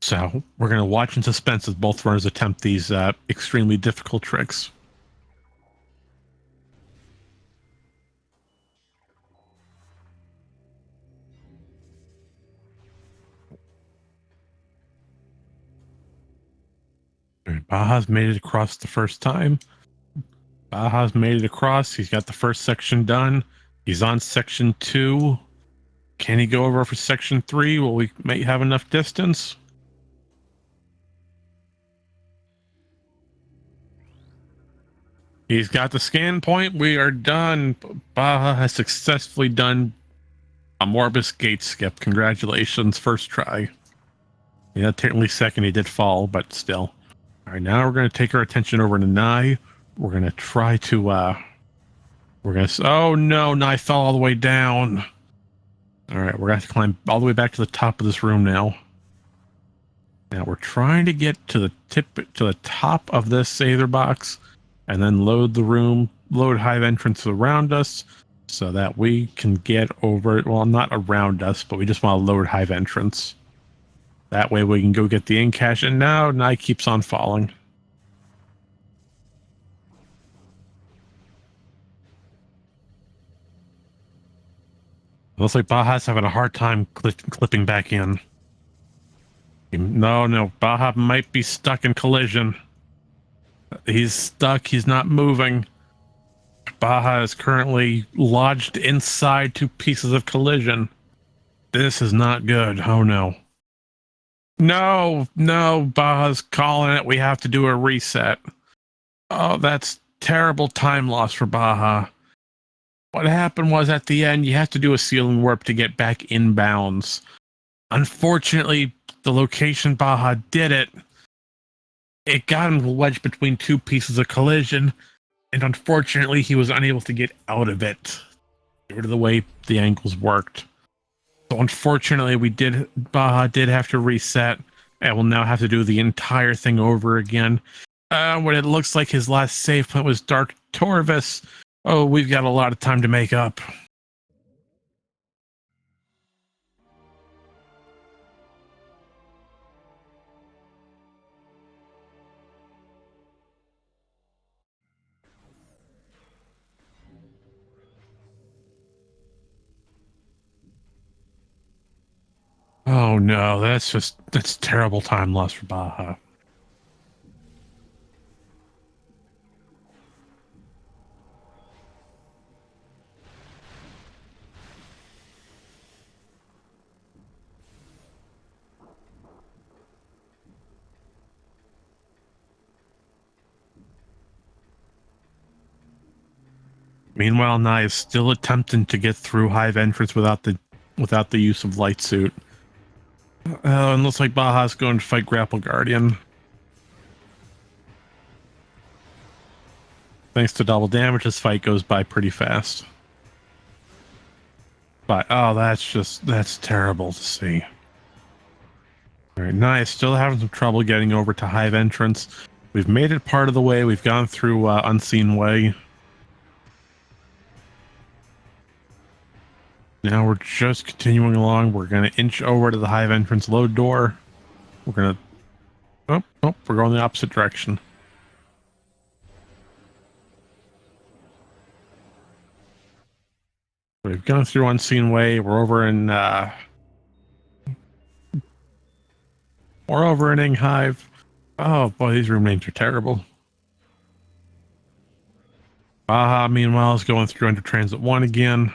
So we're going to watch in suspense as both runners attempt these extremely difficult tricks. Baja's made it across the first time. Baja's made it across. He's got the first section done. He's on section 2. Can he go over for section 3? Will we may have enough distance? He's got the scan point. We are done. Baja has successfully done a Morbus gate skip. Congratulations. First try. Yeah, technically second. He did fall, but still. All right, now we're going to take our attention over to Nye. We're going to try to, we're going to, oh no, Nye fell all the way down. All right, we're going to have to climb all the way back to the top of this room now. Now we're trying to get to the top of this Aether box and then load the room, load hive entrance around us so that we can get over it. Well, not around us, but we just want to load hive entrance. That way we can go get the ink cache. And now Nye keeps on falling. Looks like Baja's having a hard time clipping back in. No, Baja might be stuck in collision. He's stuck. He's not moving. Baja is currently lodged inside two pieces of collision. This is not good. Oh no. No, Baja's calling it. We have to do a reset. Oh, that's terrible time loss for Baja. What happened was at the end, you have to do a ceiling warp to get back inbounds. Unfortunately, the location Baja did it, it got him wedged between two pieces of collision, and unfortunately, he was unable to get out of it due to the way the angles worked. So unfortunately, Baja did have to reset, and will now have to do the entire thing over again. What it looks like his last save point was Dark Torvis. Oh, we've got a lot of time to make up. Oh no, that's terrible time loss for Baja. Meanwhile, Nye is still attempting to get through hive entrance without the use of light suit. And looks like Baja's going to fight Grapple Guardian. Thanks to double damage, this fight goes by pretty fast. But oh, that's terrible to see. All right, Nye is still having some trouble getting over to hive entrance. We've made it part of the way. We've gone through Unseen Way. Now we're just continuing along. We're going to inch over to the hive entrance load door. We're going to... Oh, we're going the opposite direction. We've gone through Unseen Way. We're over in... we're over in Hive. Oh, boy, these room names are terrible. Baja, meanwhile, is going through Under Transit 1 again.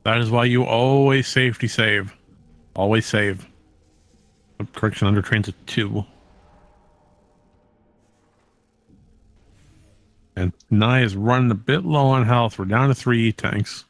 That is why you always safety save. Always save. Correction, Under Transit 2. And Nye is running a bit low on health. We're down to 3 E-tanks.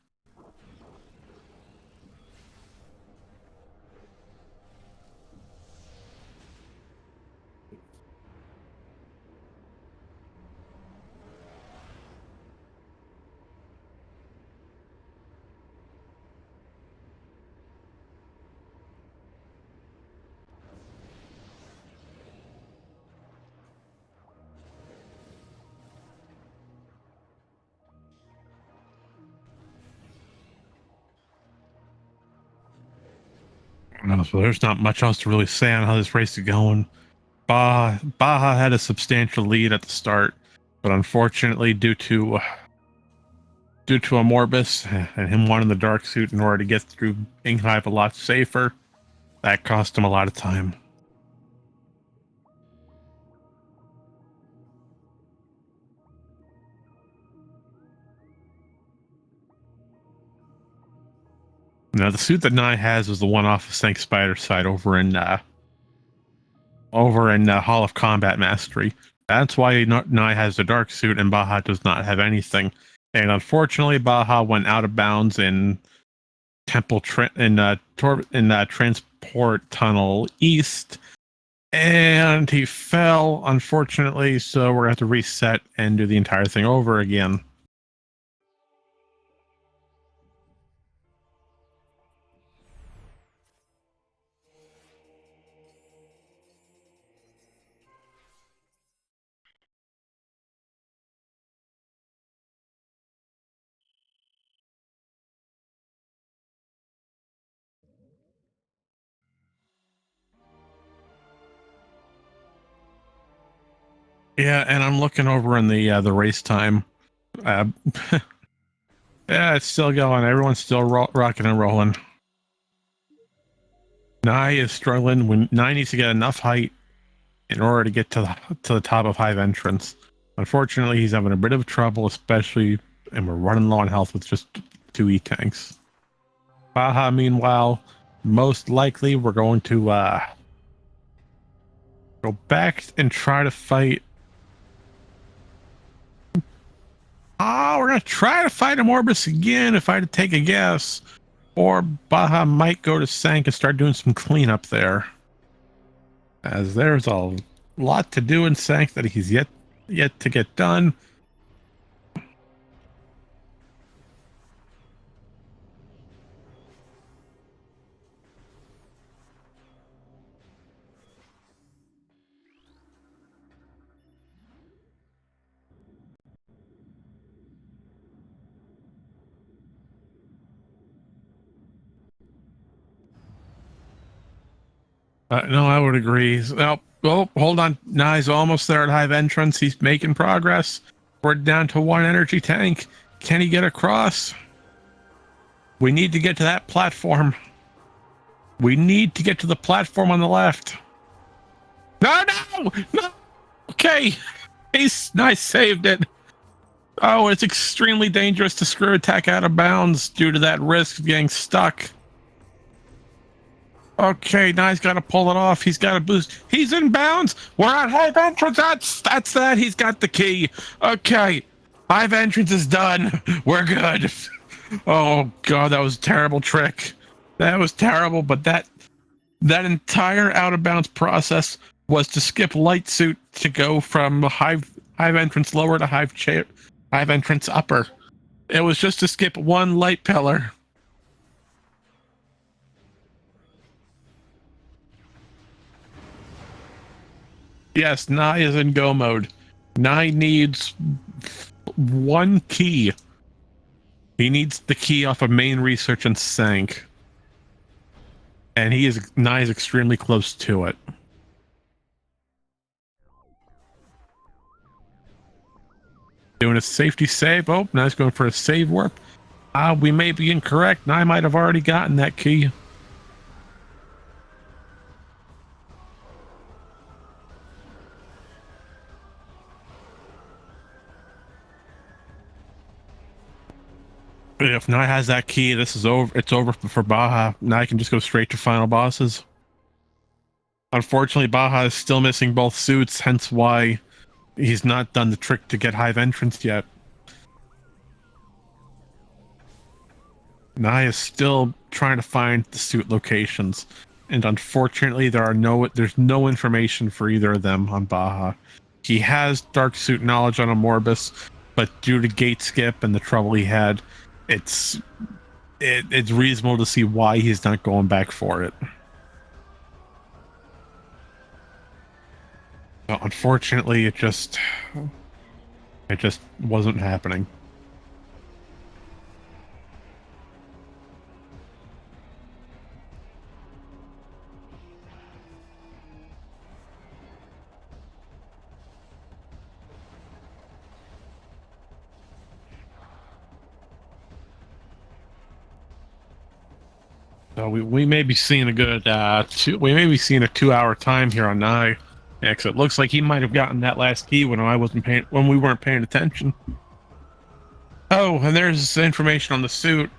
So there's not much else to really say on how this race is going. Baja had a substantial lead at the start, but unfortunately, due to a Morbus and him wanting the dark suit in order to get through Hive a lot safer, that cost him a lot of time. Now, the suit that Nye has is the one off of Snake Spider's side over in Hall of Combat Mastery. That's why Nai has the dark suit and Baja does not have anything. And unfortunately, Baja went out of bounds in transport tunnel east, and he fell, unfortunately. So we're gonna have to reset and do the entire thing over again. Yeah, and I'm looking over in the race time. Yeah, it's still going. Everyone's still rocking and rolling. Nai is struggling. When Nai needs to get enough height in order to get to the top of Hive entrance. Unfortunately, he's having a bit of trouble, especially, and we're running low on health with just 2 E-tanks. Baja, meanwhile, most likely we're going to go back and try to fight. We're going to try to fight a Morbus again, if I had to take a guess. Or Baja might go to Sank and start doing some cleanup there, as there's a lot to do in Sank that he's yet to get done. No, I would agree. Oh, hold on. Nah, he's almost there at Hive entrance. He's making progress. We're down to 1 energy tank. Can he get across? We need to get to that platform. We need to get to the platform on the left. No! Okay. Nice, saved it. Oh, it's extremely dangerous to screw attack out of bounds due to that risk of getting stuck. Okay, now he's got to pull it off. He's got to boost. He's in bounds. We're at Hive entrance. That's that. He's got the key. Okay, Hive entrance is done. We're good. Oh god, that was a terrible trick. That was terrible. But that entire out of bounds process was to skip light suit to go from Hive entrance lower to Hive entrance upper. It was just to skip 1 light pillar. Yes, Nai is in go mode. Nai needs 1 key. He needs the key off of main research and Sank. And Nai is extremely close to it. Doing a safety save. Oh, Nai's going for a save warp. We may be incorrect. Nai might have already gotten that key. If Nai has that key, this is over. It's over for Baja. Nai can just go straight to final bosses. Unfortunately, Baja is still missing both suits, hence why he's not done the trick to get Hive entrance yet. Nai is still trying to find the suit locations, and unfortunately, there's no information for either of them on Baja. He has dark suit knowledge on a Morbus, but due to gate skip and the trouble he had, it's reasonable to see why he's not going back for it. But unfortunately, it just wasn't happening. So we may be seeing a good we may be seeing a 2-hour time here on Nai. Yeah, cause it looks like he might have gotten that last key when we weren't paying attention. Oh, and there's information on the suit,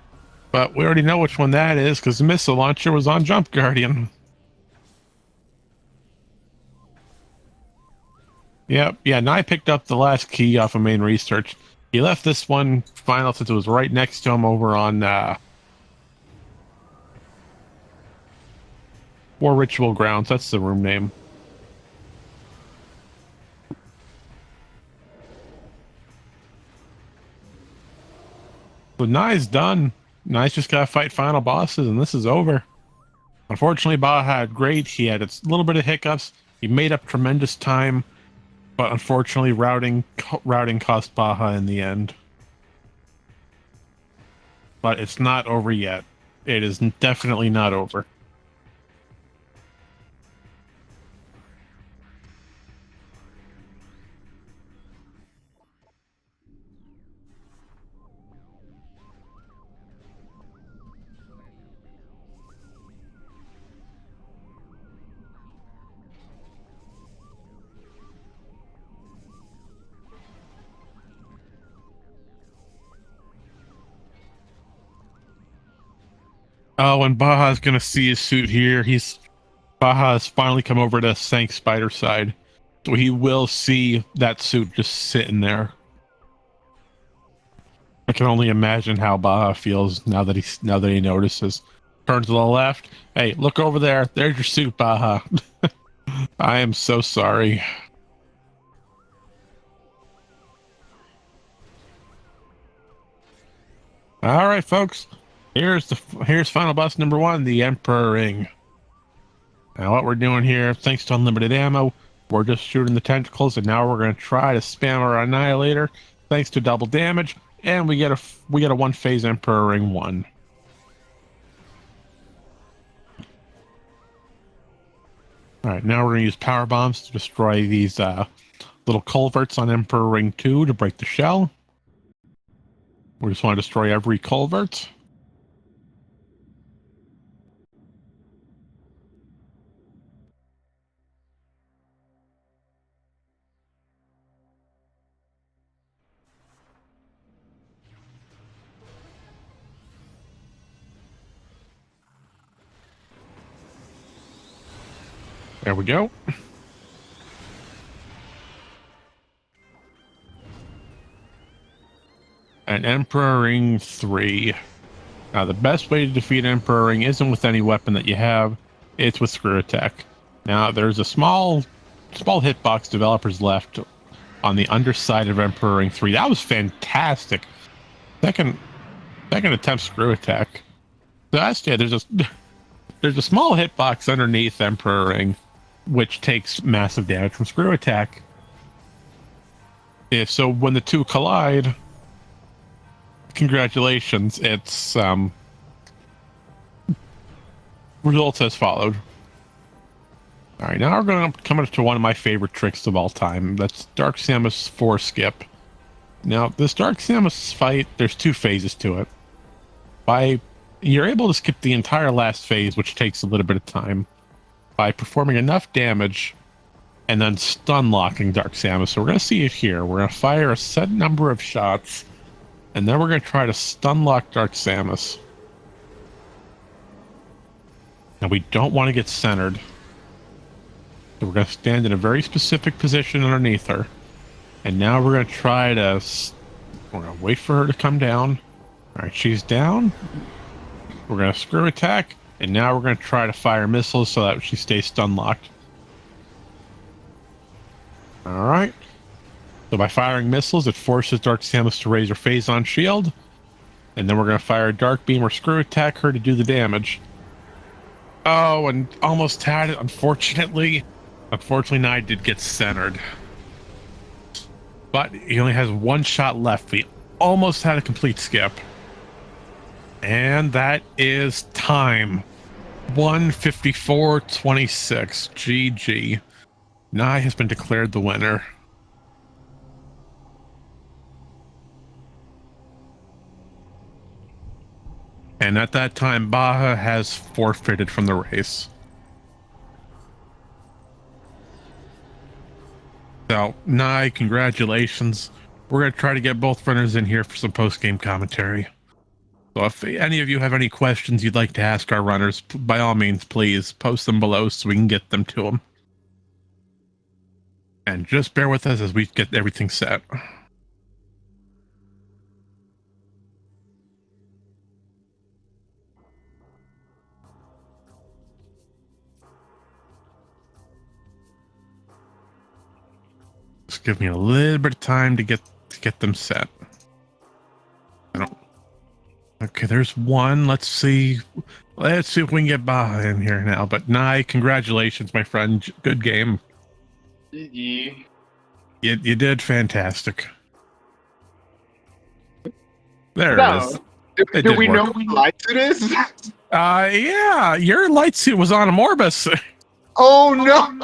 but we already know which one that is because the missile launcher was on Jump Guardian. Yep. Yeah, and I picked up the last key off of main research. He left this one final since it was right next to him over on War Ritual Grounds. That's the room name. So Nye's done. Nye's just got to fight final bosses, and this is over. Unfortunately, Baja had great. He had a little bit of hiccups. He made up tremendous time, but unfortunately, routing cost Baja in the end. But it's not over yet. It is definitely not over. Oh, and Baja's gonna see his suit here. Baja's finally come over to Sank Spider side, so he will see that suit just sitting there. I can only imagine how Baja feels now that he notices. Turns to the left. Hey, look over there. There's your suit, Baja. I am so sorry. All right, folks. Here's final boss number 1, the Emperor Ring. Now, what we're doing here, thanks to unlimited ammo, we're just shooting the tentacles, and now we're going to try to spam our Annihilator, thanks to double damage, and we get a one-phase Emperor Ring 1. All right, now we're going to use power bombs to destroy these little culverts on Emperor Ring 2 to break the shell. We just want to destroy every culvert. There we go. And Emperor Ring 3. Now, the best way to defeat Emperor Ring isn't with any weapon that you have, it's with Screw Attack. Now, there's a small hitbox developers left on the underside of Emperor Ring 3. That was fantastic. Second attempt Screw Attack. So that's, yeah, there's a small hitbox underneath Emperor Ring, which takes massive damage from Screw Attack. Yeah, so when the two collide, congratulations, it's results as followed. All right, now we're going to come up to one of my favorite tricks of all time. That's Dark Samus 4 skip. Now, this Dark Samus fight, there's 2 phases to it. You're able to skip the entire last phase, which takes a little bit of time, by performing enough damage and then stun locking Dark Samus. So we're going to see it here. We're going to fire a set number of shots, and then we're going to try to stun lock Dark Samus. And we don't want to get centered. So we're going to stand in a very specific position underneath her. And now we're going to we're going to wait for her to come down. All right, she's down. We're going to Screw Attack. And now we're going to try to fire missiles so that she stays stun locked. All right. So by firing missiles, it forces Dark Samus to raise her phase on shield. And then we're going to fire a Dark Beam or Screw Attack her to do the damage. Oh, and almost had it, unfortunately. Unfortunately, Nye did get centered. But he only has 1 shot left. We almost had a complete skip. And that is time. 1:54:26. GG. Nye has been declared the winner. And at that time, Baja has forfeited from the race. So, Nye, congratulations. We're going to try to get both runners in here for some post-game commentary. So if any of you have any questions you'd like to ask our runners, by all means, please post them below so we can get them to them. And just bear with us as we get everything set. Just give me a little bit of time to get them set. Okay, there's one. Let's see if we can get by in here now. But Nye, congratulations, my friend. Good game. GG. You did fantastic. There No. it is. Do we know what light it is? Yeah, your light suit was on a Morbus. Oh no!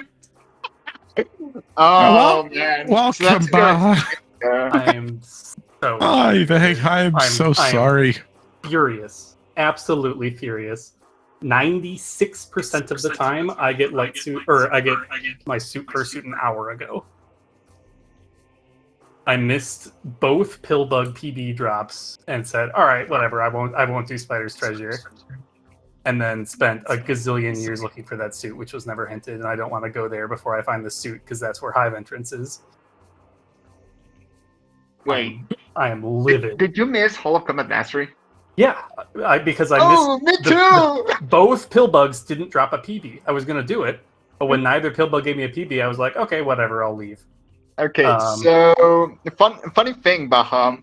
Oh man! Welcome back. I am so. I'm so sorry. Furious, absolutely furious. 96% of the time, I get light suit, or I get my suit fursuit an hour ago. I missed both Pillbug PB drops and said, "All right, whatever. I won't do Spider's Treasure." And then spent a gazillion years looking for that suit, which was never hinted, and I don't want to go there before I find the suit because that's where Hive entrance is. Wait, I am livid. Did you miss Hall of Combat Mastery? Yeah, because I missed. Me too. Both Pillbugs didn't drop a PB. I was gonna do it, but when neither Pillbug gave me a PB, I was like, okay, whatever, I'll leave. Okay, so the funny thing, Baham,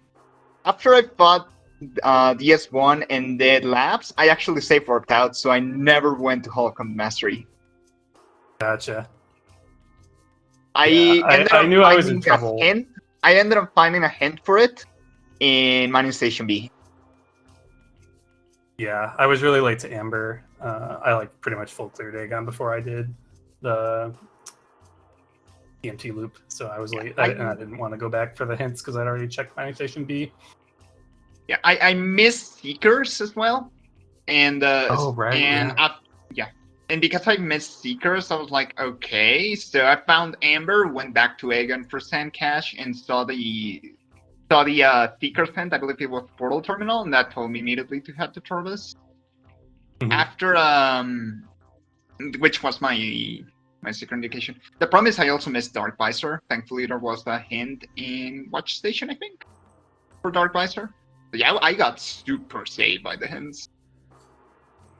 after I fought DS1 and did labs, I actually saved worked out, so I never went to Hall of Combat Mastery. Gotcha. I knew I was in trouble. I ended up finding a hint for it in Mining Station B. Yeah, I was really late to Amber. I like pretty much full cleared Aegon before I did the EMT loop, so I was late, and I didn't want to go back for the hints because I'd already checked Mining Station B. Yeah, I missed Seekers as well, and and because I missed Seekers, I was like, okay, so I found Amber, went back to Aegon for Sand Cache, and saw the Seekers hint. I believe it was Portal Terminal, and that told me immediately to head to Torvus. Mm-hmm. After which was my secret indication. The problem is I also missed Dark Visor. Thankfully, there was a hint in Watch Station, I think, for Dark Visor. But yeah, I got super saved by the hints.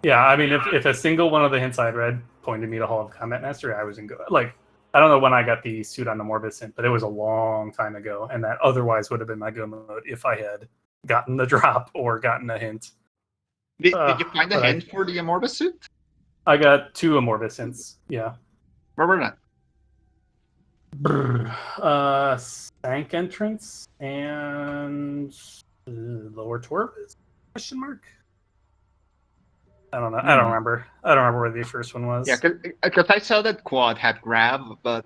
Yeah, I mean, if a single one of the hints I'd read pointed me to Hall of Combat Mastery, I was in good. Like, I don't know when I got the suit on the Morbus hint, but it was a long time ago, and that otherwise would have been my go mode if I had gotten the drop or gotten a hint. Did you find a hint for the Morbus suit? I got 2 Morbus hints, yeah. Where were that? Sank entrance and lower Torvus? Question mark. I don't know. I don't remember. I don't remember where the first one was. Yeah, because I saw that Quad had grab, but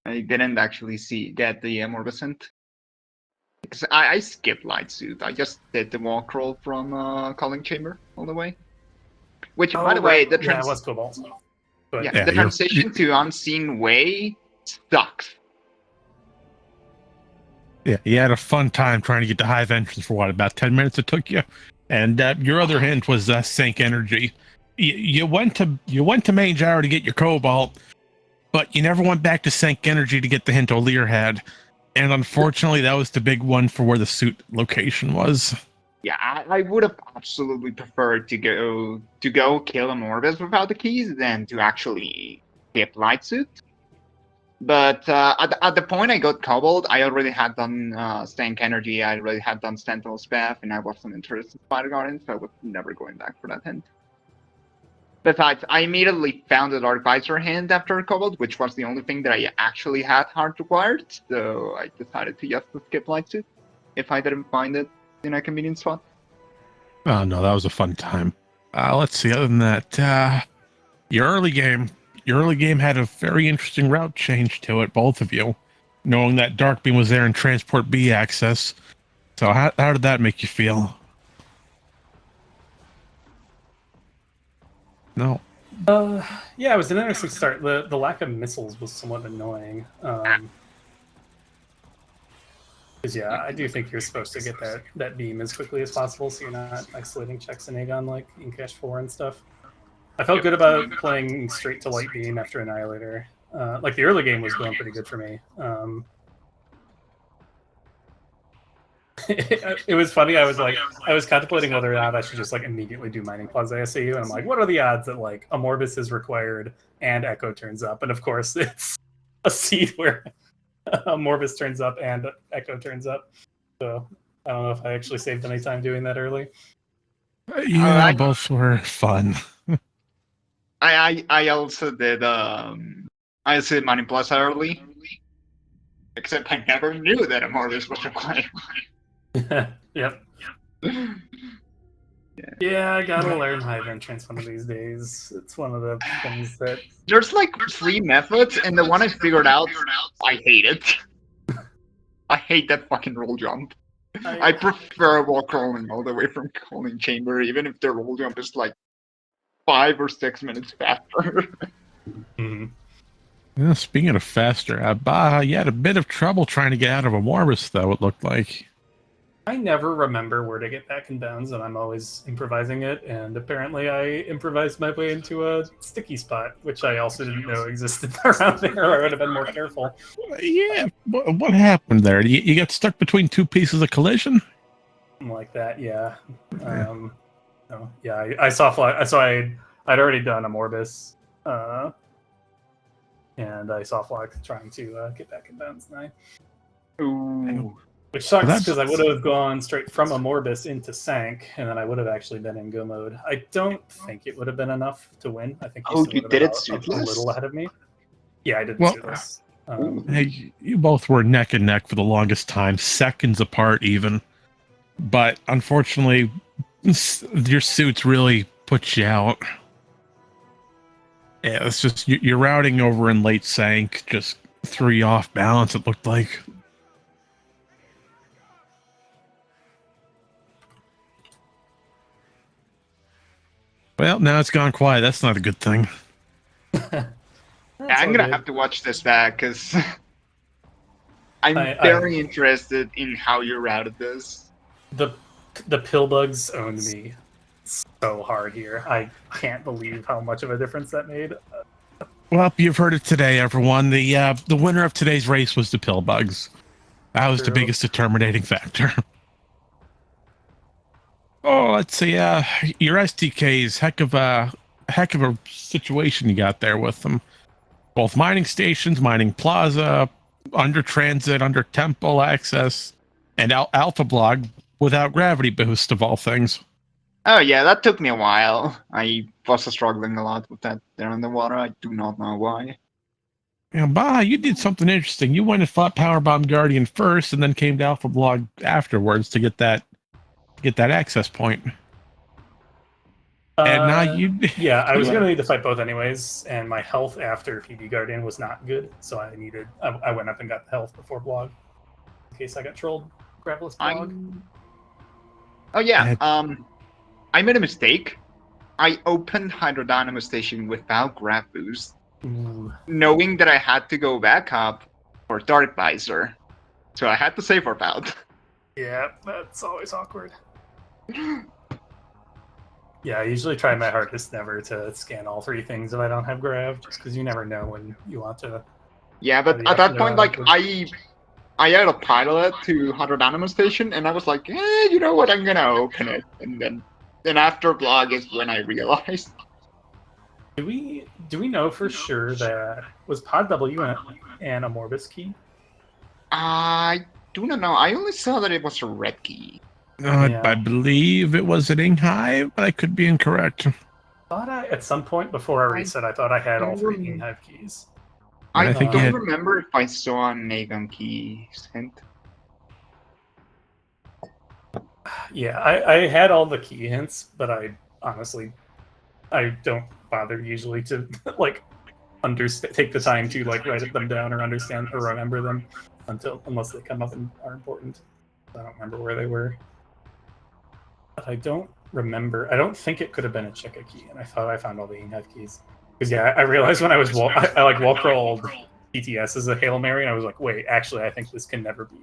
I didn't actually get the Morbus hint. Because I skipped Light Suit. I just did the walk roll from Calling Chamber all the way. Which, by the way, the was Cobalt. The transition to Unseen Way sucks. Yeah, you had a fun time trying to get to Hive entrance for about 10 minutes it took you. And your other hint was Sync Energy. You went to Mage Hour to get your Cobalt, but you never went back to Sync Energy to get the hint O'Lear had. And unfortunately, that was the big one for where the suit location was. Yeah, I would have absolutely preferred to go kill a Morbus without the keys than to actually skip Light Suit. But at the point I got Cobalt, I already had done Stank Energy, I already had done Sentinel's Path, and I wasn't interested in Spider Guardian, so I was never going back for that hint. Besides, I immediately found the Dark Visor hint after Cobalt, which was the only thing that I actually had hard required, so I decided to just skip Light Suit if I didn't find it in a convenient spot. Oh no, that was a fun time. Let's see, other than that, your early game had a very interesting route change to it, both of you, knowing that Dark Beam was there in Transport B access. So how did that make you feel? No. Yeah, it was an interesting start. The lack of missiles was somewhat annoying. Because yeah, I do think you're supposed to get that beam as quickly as possible, so you're not isolating checks in Aegon like in Cache 4 and stuff. I felt good about playing straight to light beam after Annihilator. Like the early game was going pretty good for me. It was funny. I was contemplating whether or not I should just like immediately do Mining Plaza SAU, and I'm like, what are the odds that like a Morbus is required and Echo turns up? And of course, it's a seed where a Morbus turns up and Echo turns up. So I don't know if I actually saved any time doing that early. Yeah, both were fun. I also did I said Money Plus early, except I never knew that a Mortis was required. Yep. Yeah, I gotta learn Hive Entrance one of these days. It's one of the things that There's like 3 methods, and the one I figured out, I hate it. I hate that fucking roll jump. I prefer wall crawling all the way from calling chamber, even if the roll jump is like 5 or 6 minutes faster. Yeah, speaking of faster, you had a bit of trouble trying to get out of a Morbus, though, it looked like. I never remember where to get back in bounds, and I'm always improvising it. And apparently, I improvised my way into a sticky spot, which I also didn't know existed around there. Or I would have been more careful. Yeah, what happened there? You got stuck between 2 pieces of collision? Something like that, yeah. I saw fly. So I'd already done a Morbus, and I saw Flock trying to get back in bounds now. Ooh. Which sucks because I would have gone straight from a Morbus into Sank, and then I would have actually been in go mode. I don't think it would have been enough to win. I think you did it a little ahead of me. Yeah, I did suitless. Hey, you both were neck and neck for the longest time, seconds apart even. But unfortunately, your suits really put you out. Yeah, it's just you're routing over in late Sank, just threw you off balance, it looked like. Well, now it's gone quiet. That's not a good thing. I'm gonna have to watch this back because I'm very interested in how you routed this. The Pillbugs owned me so hard here. I can't believe how much of a difference that made. Well, you've heard it today, everyone. The winner of today's race was the Pillbugs. That was the biggest determining factor. Oh, let's see. Your STKs, heck of a situation you got there with them. Both mining stations, mining plaza, under transit, under temple access, and alpha blog without gravity boost of all things. Oh yeah, that took me a while. I was struggling a lot with that there in the water. I do not know why. Yeah, you did something interesting. You went and fought Powerbomb Guardian first, and then came to alpha blog afterwards to get that access point. And now you... Yeah, I was going to need to fight both anyways, and my health after PB Guardian was not good, so I went up and got the health before blog, in case I got trolled. Gravelous blog. Oh yeah, I made a mistake. I opened Hydrodynamo Station without Grav Boost, knowing that I had to go back up for Dark Visor, so I had to save warp out. Yeah, that's always awkward. Yeah, I usually try my hardest never to scan all 3 things if I don't have Grav, just because you never know when you want to. Yeah, but at that point, like, I had a pilot to Hydrodynamo Station, and I was like, you know what, I'm gonna open it. And then after blog is when I realized. Do we know for sure that was Pod W and a Morbus key? I do not know. I only saw that it was a red key. I believe it was an Inghive, but I could be incorrect. At some point before I reset, I thought I had all 3 Inghive keys. I don't remember if I saw a Nagon key hint. Yeah, I had all the key hints, but I honestly don't bother usually to like take the time to like write them down or understand or remember them unless they come up and are important. I don't remember where they were. But I don't remember. I don't think it could have been a Cheka key, and I thought I found all the Inghive keys. Because yeah, I realized when I was I wall crawled TTS as a Hail Mary, and I was like, wait, actually, I think this can never be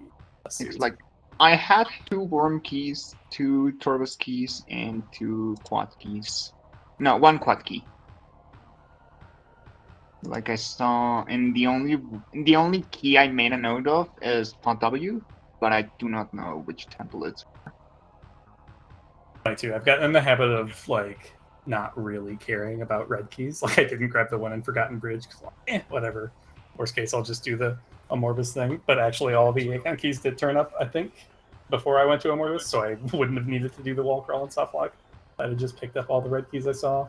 a suit. It's like I had 2 worm keys, 2 Torvus keys, and 2 quad keys. No, 1 quad key. Like I saw, and the only key I made a note of is font W, but I do not know which temple it's. I too. I've gotten in the habit of like not really caring about red keys. Like I didn't grab the one in Forgotten Bridge because whatever. Worst case, I'll just do the Amorphous thing. But actually, all the icon keys did turn up. I think before I went to Amorphous, so I wouldn't have needed to do the wall crawl and soft lock. I'd have just picked up all the red keys I saw.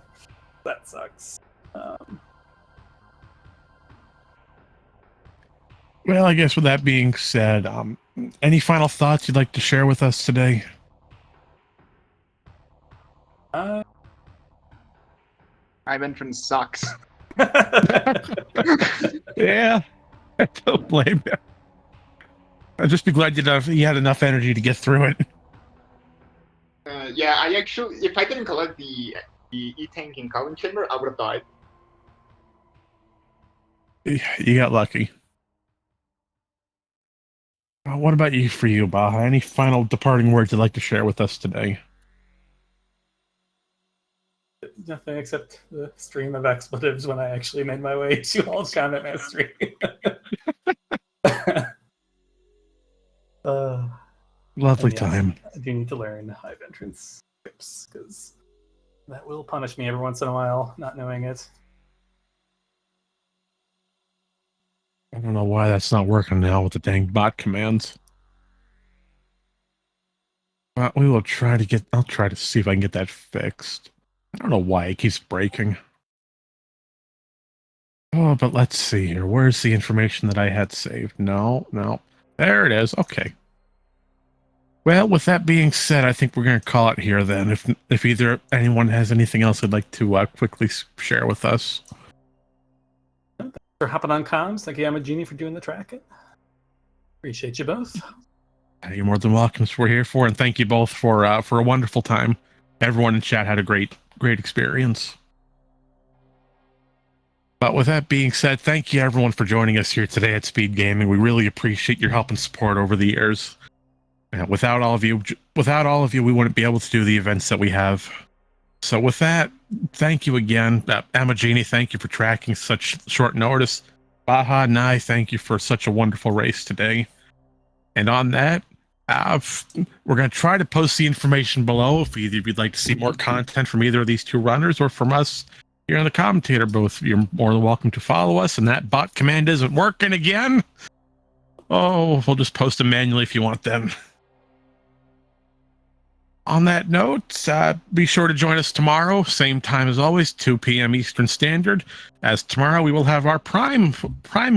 That sucks. Well, I guess with that being said, any final thoughts you'd like to share with us today? Ivan sucks. Yeah, I don't blame you. I'd just be glad you had enough energy to get through it. Yeah, I actually, if I didn't collect the E-Tank in Column Chamber, I would have died. You got lucky. What about you, Baha? Any final departing words you'd like to share with us today? Nothing except the stream of expletives when I actually made my way to all of Combat Mastery. Lovely yes, time. I do need to learn Hive entrance tips because that will punish me every once in a while, not knowing it. I don't know why that's not working now with the dang bot commands. But we will try to get. I'll try to see if I can get that fixed. I don't know why it keeps breaking. Oh, but let's see here. Where's the information that I had saved? No. There it is. Okay. Well, with that being said, I think we're going to call it here then. If either anyone has anything else they'd like to quickly share with us. Thanks for hopping on comms. Thank you, Amagini, for doing the tracking. Appreciate you both. You're more than welcome. That's what we're here for, and thank you both for a wonderful time. Everyone in chat had a great experience. But with that being said, thank you everyone for joining us here today at Speed Gaming. We really appreciate your help and support over the years. Without all of you, we wouldn't be able to do the events that we have. So with that, thank you again. Amagini, thank you for tracking such short notice. Baha and I, thank you for such a wonderful race today. And on that, we're going to try to post the information below if either of you'd like to see more content from either of these two runners or from us here in the commentator booth. You're more than welcome to follow us. And that bot command isn't working again. Oh, we'll just post them manually if you want them. On that note, be sure to join us tomorrow, same time as always, 2 p.m. Eastern Standard. As tomorrow we will have our Prime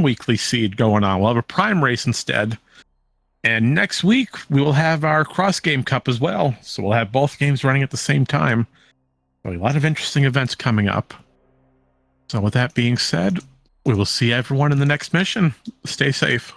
weekly seed going on. We'll have a Prime race instead. And next week we will have our Cross Game Cup as well. So we'll have both games running at the same time. So a lot of interesting events coming up. So with that being said, we will see everyone in the next mission. Stay safe.